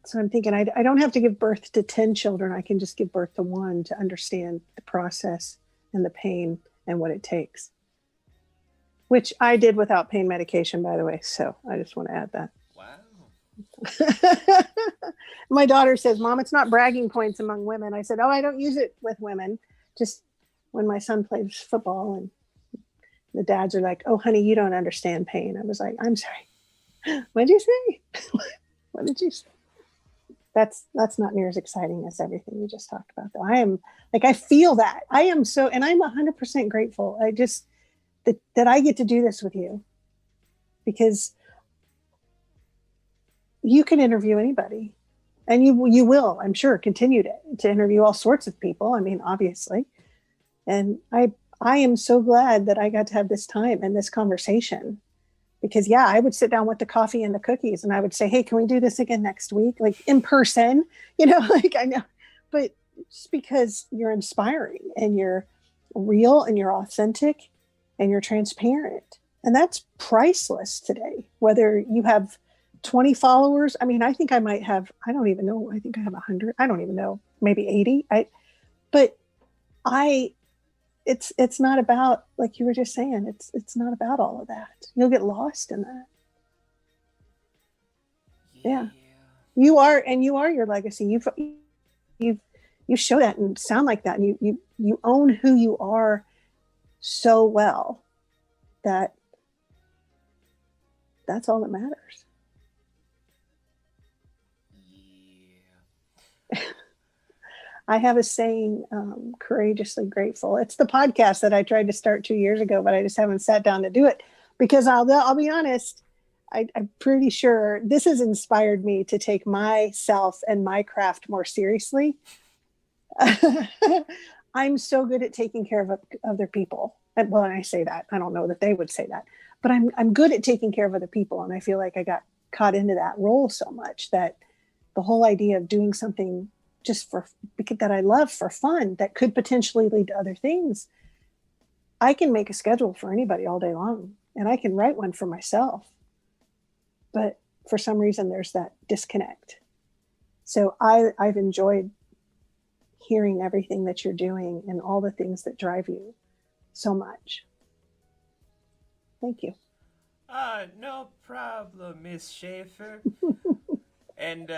So I'm thinking I don't have to give birth to 10 children. I can just give birth to one to understand the process and the pain and what it takes. Which I did without pain medication, by the way. So I just want to add that. Wow. My daughter says, Mom, it's not bragging points among women. I said, oh, I don't use it with women. Just when my son plays football and the dads are like, oh, honey, you don't understand pain. I was like, I'm sorry. What did you say? What did you say? That's not near as exciting as everything we just talked about, though. I am like, I feel that. I am so, and I'm 100% grateful. I just, that I get to do this with you, because you can interview anybody, and you will, I'm sure, continue to interview all sorts of people. I mean, obviously. And I am so glad that I got to have this time and this conversation, because yeah, I would sit down with the coffee and the cookies and I would say, hey, can we do this again next week? Like in person, like I know, but just because you're inspiring and you're real and you're authentic and you're transparent, and that's priceless today, whether you have 20 followers. I mean, I think I might have, I don't even know. I think I have 100. I don't even know, maybe 80. It's not about, like you were just saying, it's not about all of that. You'll get lost in that. Yeah. You are your legacy. You show that and sound like that. And you own who you are so well that that's all that matters. Yeah. I have a saying, courageously grateful. It's the podcast that I tried to start 2 years ago, but I just haven't sat down to do it, because I'll be honest. I'm pretty sure this has inspired me to take myself and my craft more seriously. I'm so good at taking care of other people. And when I say that, I don't know that they would say that, but I'm good at taking care of other people. And I feel like I got caught into that role so much that the whole idea of doing something just because that I love for fun, that could potentially lead to other things. I can make a schedule for anybody all day long, and I can write one for myself. But for some reason, there's that disconnect. So I've enjoyed hearing everything that you're doing and all the things that drive you so much. Thank you. No problem, Miss Schafer. And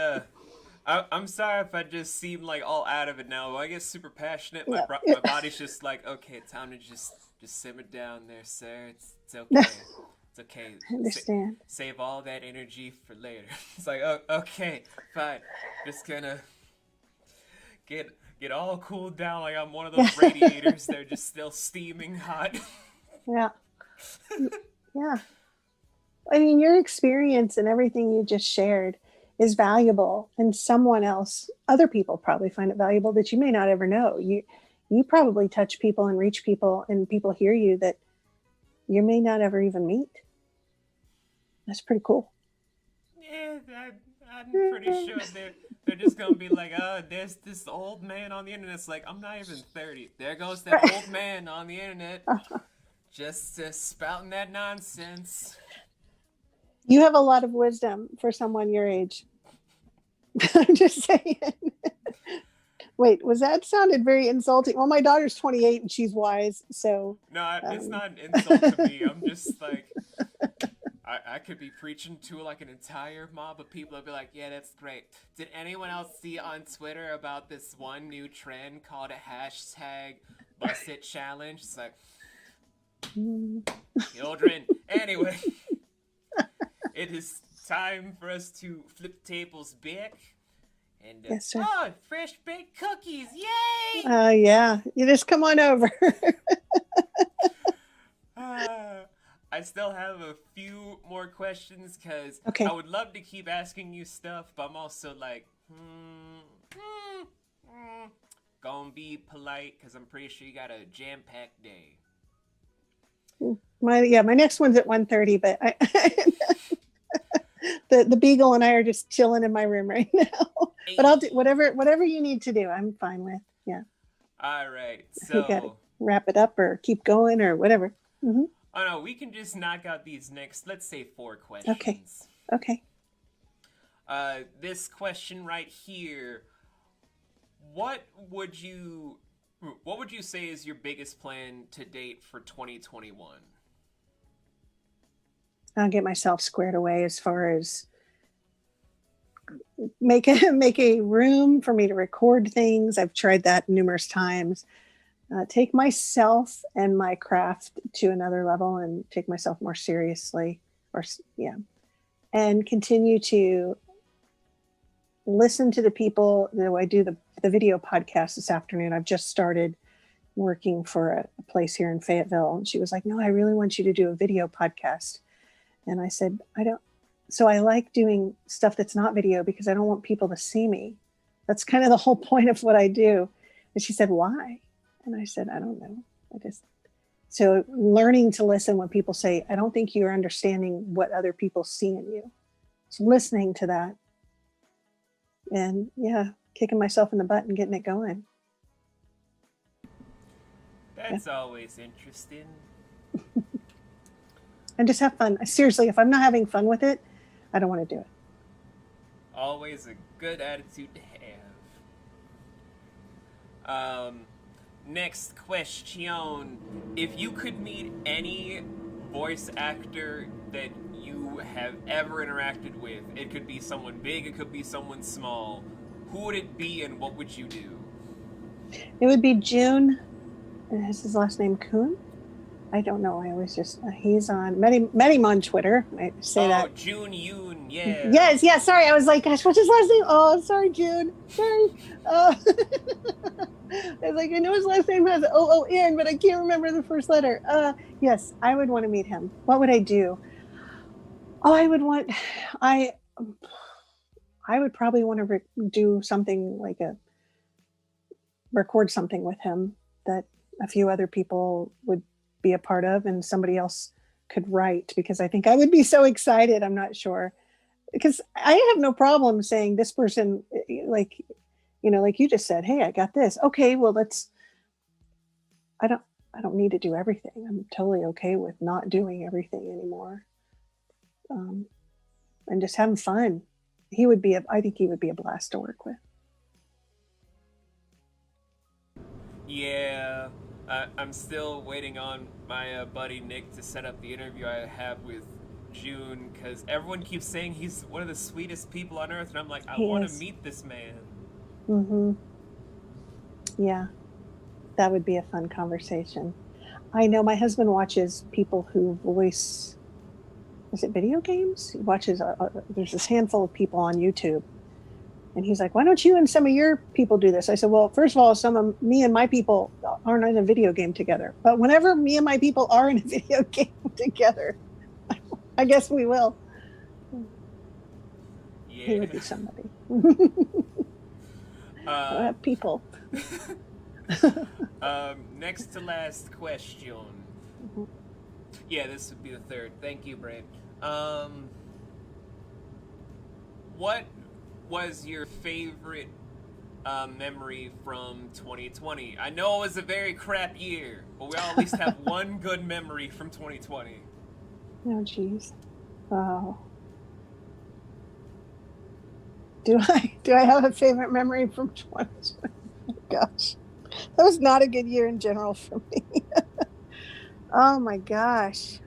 I'm sorry if I just seem like all out of it now. When I get super passionate, my body's just like, okay, time to just simmer down there, sir. It's okay. It's okay. I understand. Save all that energy for later. It's like, oh, okay, fine. Just gonna get all cooled down like I'm one of those radiators. They're just still steaming hot. Yeah. Yeah. I mean, your experience and everything you just shared is valuable, and other people probably find it valuable that you may not ever know. You probably touch people and reach people, and people hear you that you may not ever even meet. That's pretty cool. Yeah, I'm pretty sure they're just gonna be like, oh, there's this old man on the internet. It's like, I'm not even 30. There goes that old man on the internet, just spouting that nonsense. You have a lot of wisdom for someone your age. I'm just saying. Wait, that sounded very insulting? Well, my daughter's 28 and she's wise, so. No, it's not an insult to me. I'm just like, I could be preaching to like an entire mob of people. I'd be like, yeah, that's great. Did anyone else see on Twitter about this one new trend called a hashtag Bust It Challenge? It's like, children. Anyway. It is time for us to flip tables back. And, yes, sir. Oh, fresh baked cookies. Yay! Yeah. You just come on over. I still have a few more questions because okay. I would love to keep asking you stuff, but I'm also like, gonna be polite because I'm pretty sure you got a jam-packed day. My next one's at 1:30, but the beagle and I are just chilling in my room right now. But I'll do whatever you need to do. I'm fine with. Yeah. All right. So you gotta wrap it up or keep going or whatever. Mm-hmm. Oh no, we can just knock out these next, let's say 4 questions. Okay. This question right here: What would you say is your biggest plan to date for 2021? I'll get myself squared away as far as make a room for me to record things. I've tried that numerous times. Take myself and my craft to another level and take myself more seriously, and continue to listen to the people. I do the video podcast this afternoon. I've just started working for a place here in Fayetteville, and she was like, "No, I really want you to do a video podcast." And I said, "I don't." So I like doing stuff that's not video because I don't want people to see me. That's kind of the whole point of what I do. And she said, "Why?" And I said, "I don't know. So learning to listen when people say, I don't think you're understanding what other people see in you. So listening to that and kicking myself in the butt and getting it going. That's always interesting. And just have fun. Seriously, if I'm not having fun with it, I don't want to do it. Always a good attitude to have. Next question. If you could meet any voice actor that you have ever interacted with, it could be someone big, it could be someone small, who would it be and what would you do? It would be June. Is his last name Kuhn? I don't know. I always just, he's on, met him on Twitter. I say that. Oh, June Yoon, yeah. Yes, sorry. I was like, gosh, what's his last name? Oh, sorry, June. Sorry. I was like, I know his last name has O-O-N, but I can't remember the first letter. Yes, I would want to meet him. What would I do? Oh, I would probably want to do something like record something with him that a few other people would be a part of and somebody else could write, because I think I would be so excited. I'm not sure, because I have no problem saying this person, like you just said, hey, I got this. Okay, well, I don't need to do everything. I'm totally okay with not doing everything anymore. And just having fun. I think he would be a blast to work with. Yeah, I'm still waiting on my buddy Nick to set up the interview I have with June, because everyone keeps saying he's one of the sweetest people on earth, and I'm like, I want to meet this man. Mm-hmm. Yeah, that would be a fun conversation. I know my husband watches people who voice, is it video games? He watches, there's this handful of people on YouTube. And he's like, why don't you and some of your people do this? I said, well, first of all, some of me and my people aren't in a video game together. But whenever me and my people are in a video game together, I guess we will. Yeah. He would be somebody. People. Next to last question. Mm-hmm. Yeah, this would be the third. Thank you, Brain. What was your favorite memory from 2020? I know it was a very crap year, but we all at least have one good memory from 2020. Oh, geez. Wow. Do I have a favorite memory from 2020? Gosh, that was not a good year in general for me. Oh my gosh.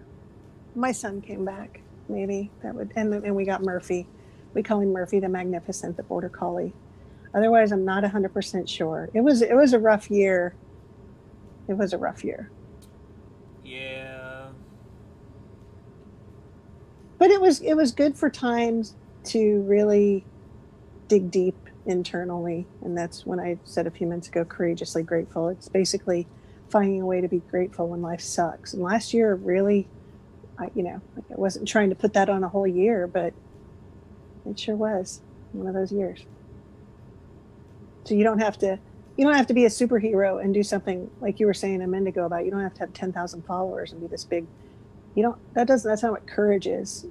My son came back. Maybe that would, and we got Murphy. We call him Murphy the Magnificent, the Border Collie. Otherwise, I'm not 100% sure. It was a rough year. It was a rough year. Yeah. But it was good for times to really dig deep internally. And that's when I said a few minutes ago, courageously grateful. It's basically finding a way to be grateful when life sucks. And last year, really, I wasn't trying to put that on a whole year, but it sure was one of those years. So you don't have to be a superhero and do something like you were saying a minute ago about, you don't have to have 10,000 followers and be this big. That's not what courage is.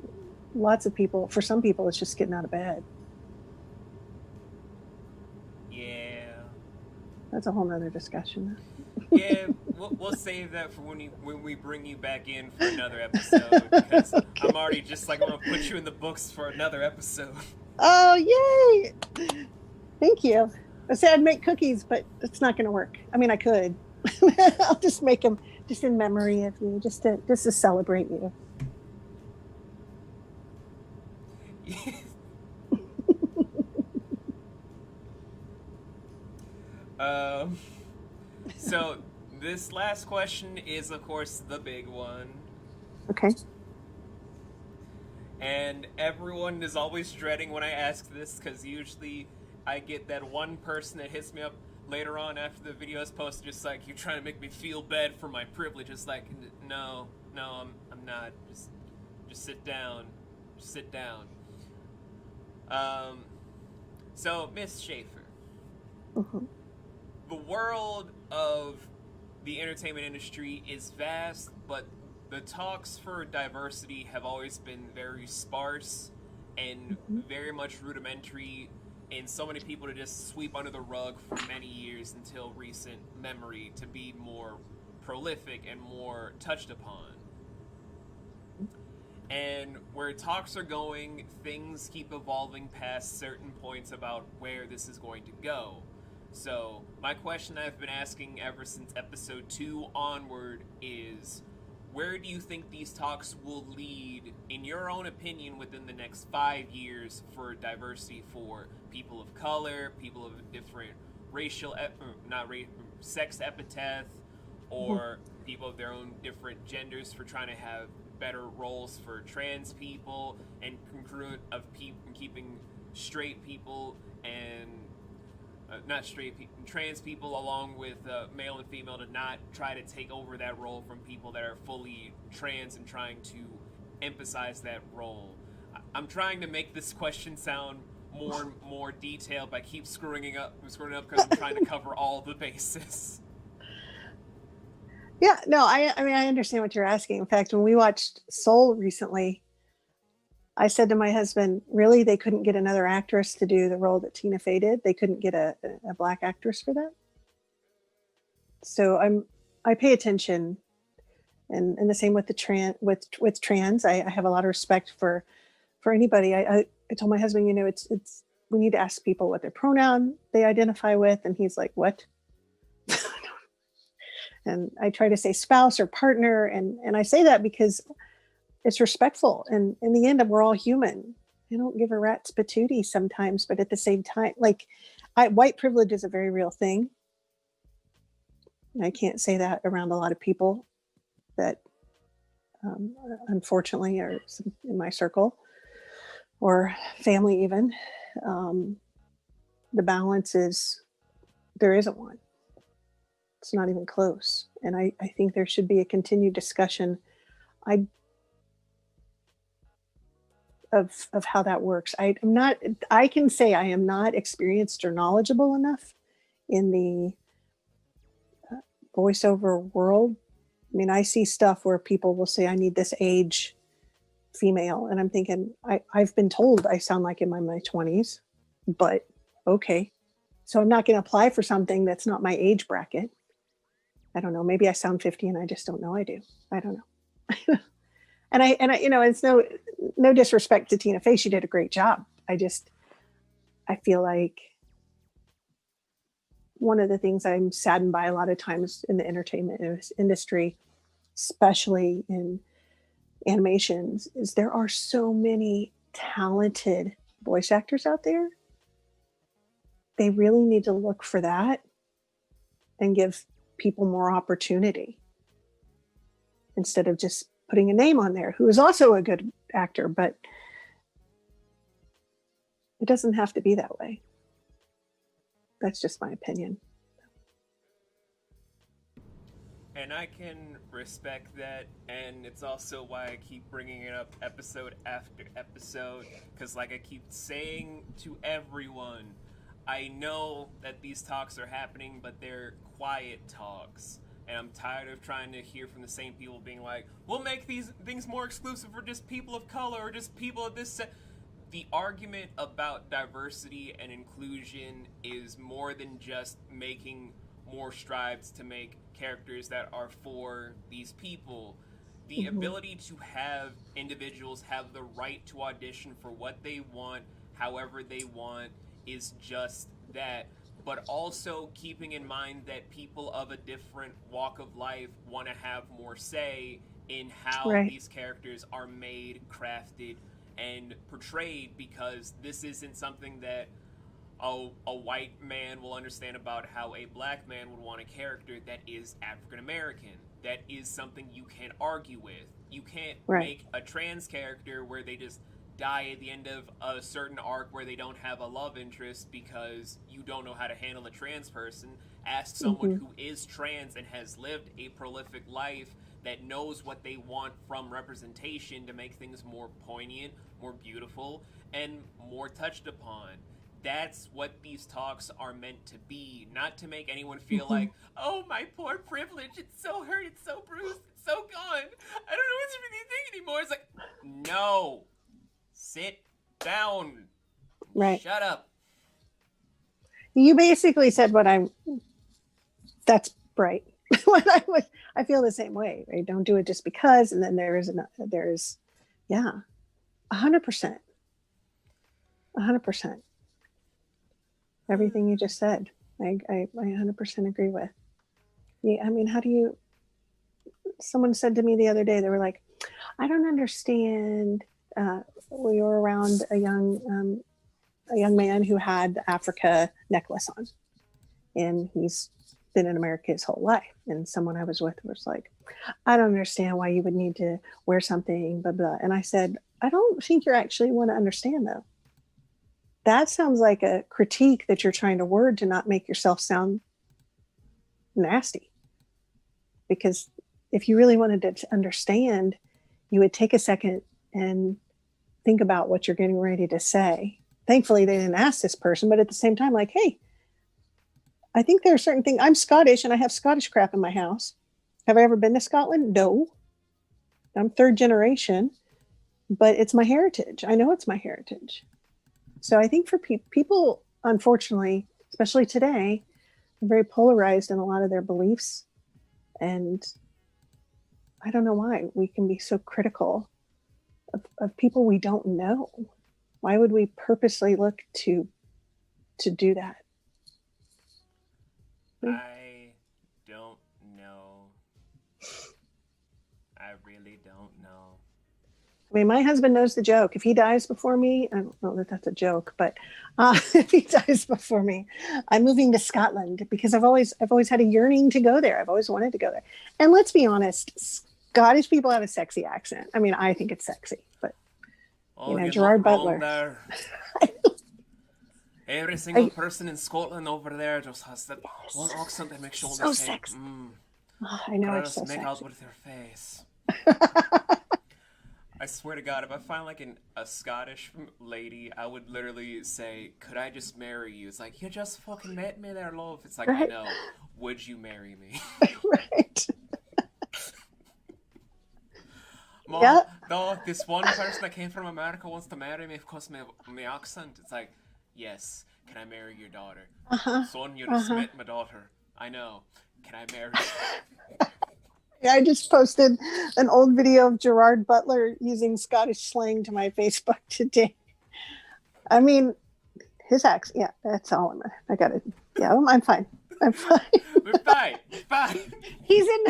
For some people, it's just getting out of bed. Yeah. That's a whole nother discussion. Yeah, we'll save that for when we bring you back in for another episode, because okay. I'm already just like, I'm going to put you in the books for another episode. Oh, yay! Thank you. I said I'd make cookies, but it's not going to work. I mean, I could. I'll just make them just in memory of you, just to celebrate you. um, so this last question is, of course, the big one. Okay. And everyone is always dreading when I ask this because usually I get that one person that hits me up later on after the video is posted, just like, you're trying to make me feel bad for my privilege. It's like, no, I'm not. Just sit down. Just sit down. So, Miss Schafer, Mm-hmm. the world of the entertainment industry is vast, but the talks for diversity have always been very sparse and Mm-hmm. very much rudimentary, and so many people to just sweep under the rug for many years until recent memory to be more prolific and more touched upon. And where talks are going, things keep evolving past certain points about where this is going to go. So, my question I've been asking ever since episode 2 onward is, where do you think these talks will lead, in your own opinion, within the next 5 years for diversity for people of color, people of different racial, sex epithet, or people of their own different genders, for trying to have better roles for trans people and congruent of keeping straight people and not straight people, trans people along with male and female to not try to take over that role from people that are fully trans and trying to emphasize that role. I'm trying to make this question sound more and more detailed, but I keep screwing it up because I'm trying to cover all the bases. Yeah, no, I mean, I understand what you're asking. In fact, when we watched Soul recently, I said to my husband, really, they couldn't get another actress to do the role that Tina Fey did? They couldn't get a black actress for that? So I pay attention, and the same with the trans. I have a lot of respect for anybody. I told my husband, it's we need to ask people what their pronoun they identify with, and he's like, what? And I try to say spouse or partner, and I say that because it's respectful, and in the end, we're all human. I don't give a rat's patootie sometimes, but at the same time, like, white privilege is a very real thing. I can't say that around a lot of people that unfortunately are in my circle or family even. The balance is, there isn't one. It's not even close. And I think there should be a continued discussion of how that works. I can say I am not experienced or knowledgeable enough in the voiceover world. I mean, I see stuff where people will say, I need this age female. And I'm thinking, I've been told I sound like in my 20s, but okay. So I'm not going to apply for something that's not my age bracket. I don't know. Maybe I sound 50 and I just don't know I do. I don't know. and I, it's no disrespect to Tina Fey. She did a great job. I feel like one of the things I'm saddened by a lot of times in the entertainment industry, especially in animations, is there are so many talented voice actors out there. They really need to look for that and give people more opportunity instead of just putting a name on there who is also a good actor, but it doesn't have to be that way. That's just my opinion. And I can respect that, and it's also why I keep bringing it up episode after episode, because like I keep saying to everyone, I know that these talks are happening, but they're quiet talks. And I'm tired of trying to hear from the same people being like, we'll make these things more exclusive for just people of color or just people of this set. The argument about diversity and inclusion is more than just making more strides to make characters that are for these people. The ability to have individuals have the right to audition for what they want, however they want is just that. But also keeping in mind that people of a different walk of life want to have more say in how Right. these characters are made, crafted, and portrayed, because this isn't something that a white man will understand about how a black man would want a character that is African American. That is something you can't argue with. You can't Right. make a trans character where they just die at the end of a certain arc where they don't have a love interest because you don't know how to handle a trans person. Ask someone who is trans and has lived a prolific life that knows what they want from representation to make things more poignant, more beautiful, and more touched upon. That's what these talks are meant to be, not to make anyone feel like, oh, my poor privilege, it's so hurt, it's so bruised, it's so gone, I don't know what to really think anymore. It's like, no, sit down, Right. shut up. You basically said that's right. When I feel the same way, right? Don't do it just because, and then there's, yeah, 100%, 100%. Everything you just said, I 100% agree with. Yeah, I mean, someone said to me the other day, they were like, I don't understand. We were around a young man who had the Africa necklace on, and he's been in America his whole life. And someone I was with was like, I don't understand why you would need to wear something, blah, blah. And I said, I don't think you actually want to understand, though. That sounds like a critique that you're trying to word to not make yourself sound nasty. Because if you really wanted to understand, you would take a second and think about what you're getting ready to say. Thankfully, they didn't ask this person, but at the same time, like, hey, I think there are certain things. I'm Scottish and I have Scottish crap in my house. Have I ever been to Scotland? No. I'm third generation, but it's my heritage. I know it's my heritage. So I think for people, unfortunately, especially today, are very polarized in a lot of their beliefs. And I don't know why we can be so critical of people we don't know. Why would we purposely look to do that? I don't know. I really don't know. I mean, my husband knows the joke. If he dies before me, I don't know that that's a joke, but if he dies before me, I'm moving to Scotland because I've always had a yearning to go there. I've always wanted to go there. And let's be honest, Scottish people have a sexy accent. I mean, I think it's sexy, but Gerard Butler. Every single person in Scotland over there just has that one accent that makes you so sexy. I know, it's so make sexy. out with their face. I swear to God, if I find like a Scottish lady, I would literally say, could I just marry you? It's like, you just fucking met me there, love. It's like, right. I know. Would you marry me? Right. Mom, yeah. No, this one person that came from America wants to marry me because of my accent. It's like, yes. Can I marry your daughter? Son, you just met my daughter. I know. Can I marry you? Yeah, I just posted an old video of Gerard Butler using Scottish slang to my Facebook today. I mean, his accent. Yeah, that's all I got it. Yeah, I'm fine. I'm fine. We're fine. Fine. He's in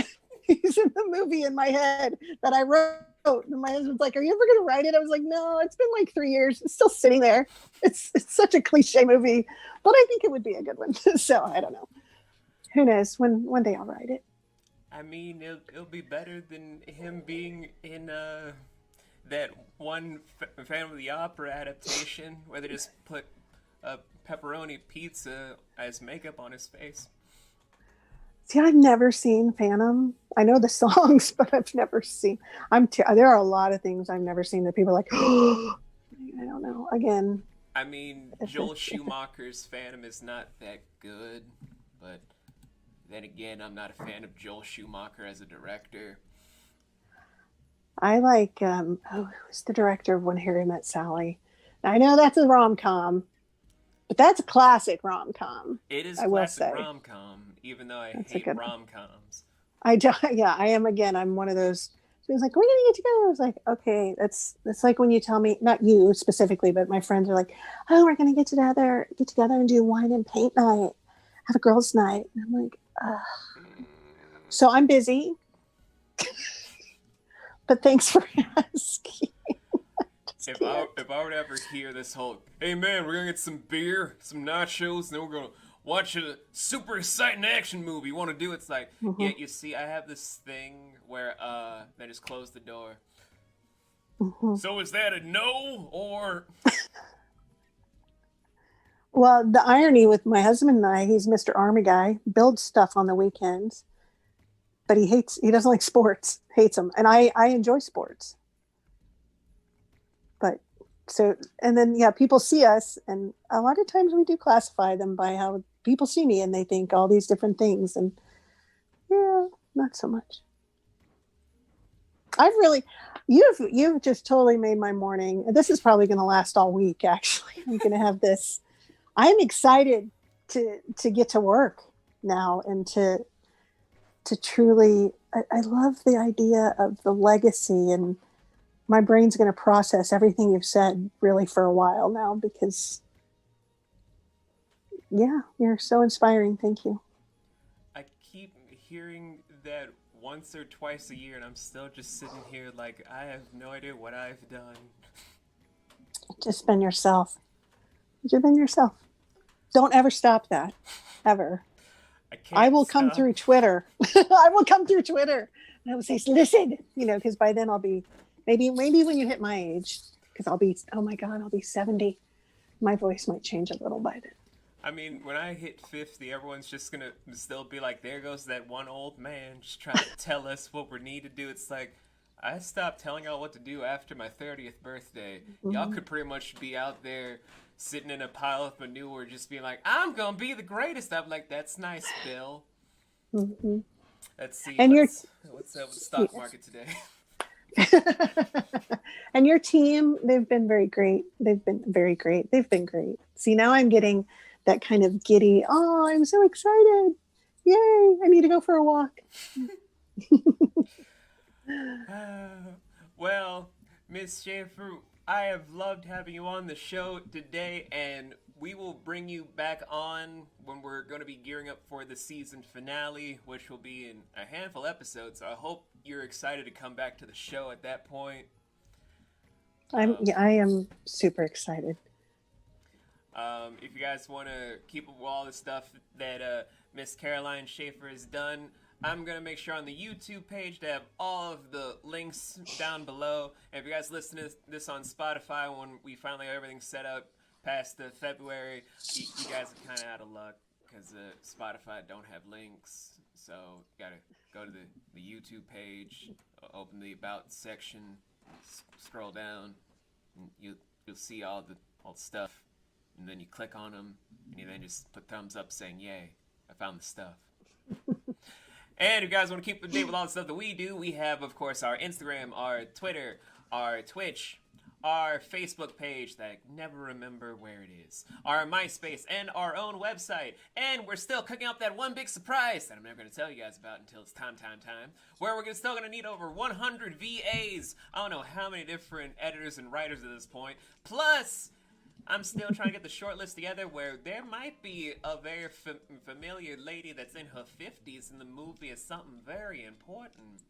the movie in my head that I wrote. And my husband's like, are you ever going to write it? I was like, no, it's been like 3 years. It's still sitting there. It's such a cliche movie, but I think it would be a good one. So I don't know. Who knows? One day I'll write it. I mean, it'll be better than him being in that one Phantom of the Opera adaptation where they just put a pepperoni pizza as makeup on his face. See, I've never seen Phantom. I know the songs, but I've never seen. There are a lot of things I've never seen that people are like, oh, I don't know. Again. I mean, Joel Schumacher's Phantom is not that good, but then again, I'm not a fan of Joel Schumacher as a director. I like, who's the director of When Harry Met Sally? I know that's a rom-com, but that's a classic rom-com. It is a classic rom-com, even though I hate rom-coms. I am, again, I'm one of those He was like, we're gonna get together. I was like, okay, that's like when you tell me, not you specifically, but my friends are like, oh, we're gonna get together and do wine and paint night, have a girls' night. And I'm like, ugh. So I'm busy. But thanks for asking. If I were to ever hear this whole, hey man, we're gonna get some beer, some nachos, and then we're gonna watch a super exciting action movie. You want to do? It's like, yeah, you see, I have this thing where they just close the door. So is that a no or? Well, the irony with my husband and I, he's Mr. Army guy, builds stuff on the weekends, but he doesn't like sports, hates them, and I enjoy sports. But so, and then yeah, people see us, and a lot of times we do classify them by how people see me, and they think all these different things, and yeah, not so much. You've just totally made my morning. This is probably going to last all week. Actually, I'm going to have this. I'm excited to get to work now and to truly. I love the idea of the legacy, and my brain's going to process everything you've said really for a while now, because yeah, you're so inspiring. Thank you. I keep hearing that once or twice a year, and I'm still just sitting here like, I have no idea what I've done. Just been yourself. Just been yourself. Don't ever stop that. Ever. I will come through Twitter. I will come through Twitter. And I will say, listen, because by then I'll be, maybe when you hit my age, because I'll be, oh my God, I'll be 70. My voice might change a little by then. I mean, when I hit 50, everyone's just going to still be like, there goes that one old man just trying to tell us what we need to do. It's like, I stopped telling y'all what to do after my 30th birthday. Mm-hmm. Y'all could pretty much be out there sitting in a pile of manure just being like, I'm going to be the greatest. I'm like, that's nice, Bill. Mm-hmm. Let's see. And what's up with the stock market today? And your team, they've been very great. They've been great. See, now I'm getting that kind of giddy, oh, I'm so excited. Yay, I need to go for a walk. Well, Miss Schafer, I have loved having you on the show today, and we will bring you back on when we're going to be gearing up for the season finale, which will be in a handful of episodes. So I hope you're excited to come back to the show at that point. I am super excited. If you guys want to keep up with all the stuff that Miss Caroline Schafer has done, I'm going to make sure on the YouTube page to have all of the links down below. And if you guys listen to this on Spotify, when we finally have everything set up past February, you guys are kind of out of luck because Spotify don't have links. So you got to go to the YouTube page, open the About section, scroll down, and you'll see all the stuff. And then you click on them, and you then just put thumbs up saying, yay, I found the stuff. And if you guys want to keep up to date with all the stuff that we do, we have, of course, our Instagram, our Twitter, our Twitch, our Facebook page that I never remember where it is, our MySpace, and our own website. And we're still cooking up that one big surprise that I'm never going to tell you guys about until it's time, where we're still going to need over 100 VAs. I don't know how many different editors and writers at this point. Plus, I'm still trying to get the short list together where there might be a very familiar lady that's in her 50s in the movie as something very important.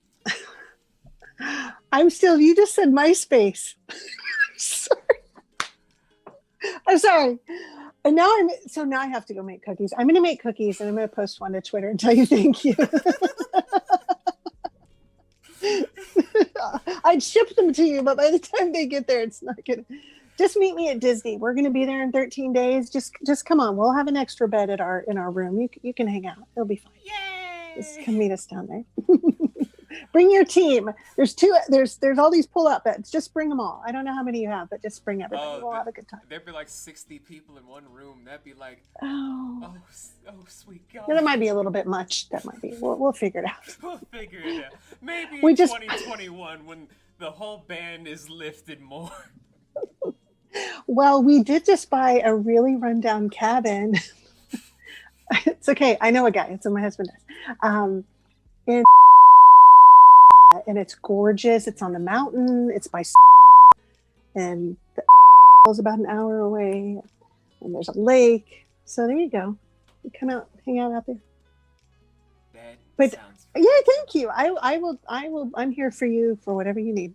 You just said MySpace. I'm sorry. And now I have to go make cookies. I'm going to make cookies and I'm going to post one to Twitter and tell you thank you. I'd ship them to you, but by the time they get there, it's not going to. Just meet me at Disney. We're going to be there in 13 days. Just come on. We'll have an extra bed in our room. You can hang out. It'll be fine. Yay! Just come meet us down there. Bring your team. There's all these pull-up beds. Just bring them all. I don't know how many you have, but just bring everybody. We'll have a good time. There'd be like 60 people in one room. That'd be like, oh sweet God. Yeah, that might be a little bit much. That might be. We'll figure it out. We'll figure it out. Maybe in 2021 when the whole band is lifted more. Well, we did just buy a really rundown cabin. It's okay. I know a guy. It's what my husband does. and it's gorgeous. It's on the mountain. It's by and the is about an hour away, and there's a lake. So there you go. You come out, hang out there. That sounds yeah, thank you. I will. I'm here for you for whatever you need.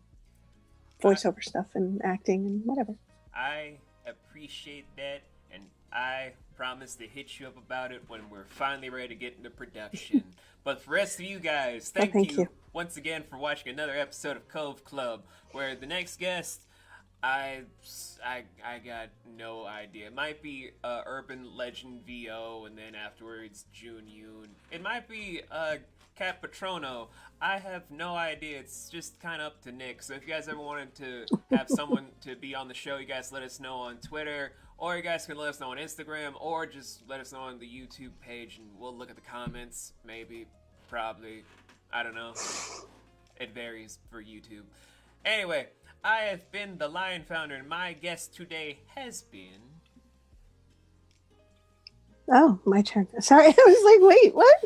Voiceover stuff and acting and whatever. I appreciate that, and I promise to hit you up about it when we're finally ready to get into production. But for the rest of you guys, thank you once again for watching another episode of Cove Club, where the next guest, I got no idea. It might be Urban Legend VO, and then afterwards June Yoon. It might be Cat Patrono. I have no idea. It's just kind of up to Nick. So if you guys ever wanted to have someone to be on the show, you guys let us know on Twitter, or you guys can let us know on Instagram, or just let us know on the YouTube page, and we'll look at the comments. Maybe, probably, I don't know. It varies for YouTube. Anyway, I have been the Lion Founder, and my guest today has been... Oh, my turn. Sorry, I was like, wait, what?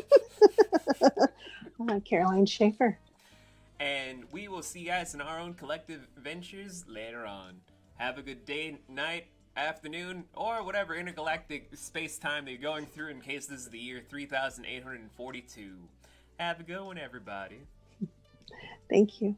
Caroline Schafer. And we will see you guys in our own collective ventures later on. Have a good day, night, afternoon, or whatever intergalactic space-time that you're going through in case this is the year 3842. Have a good one, everybody. Thank you.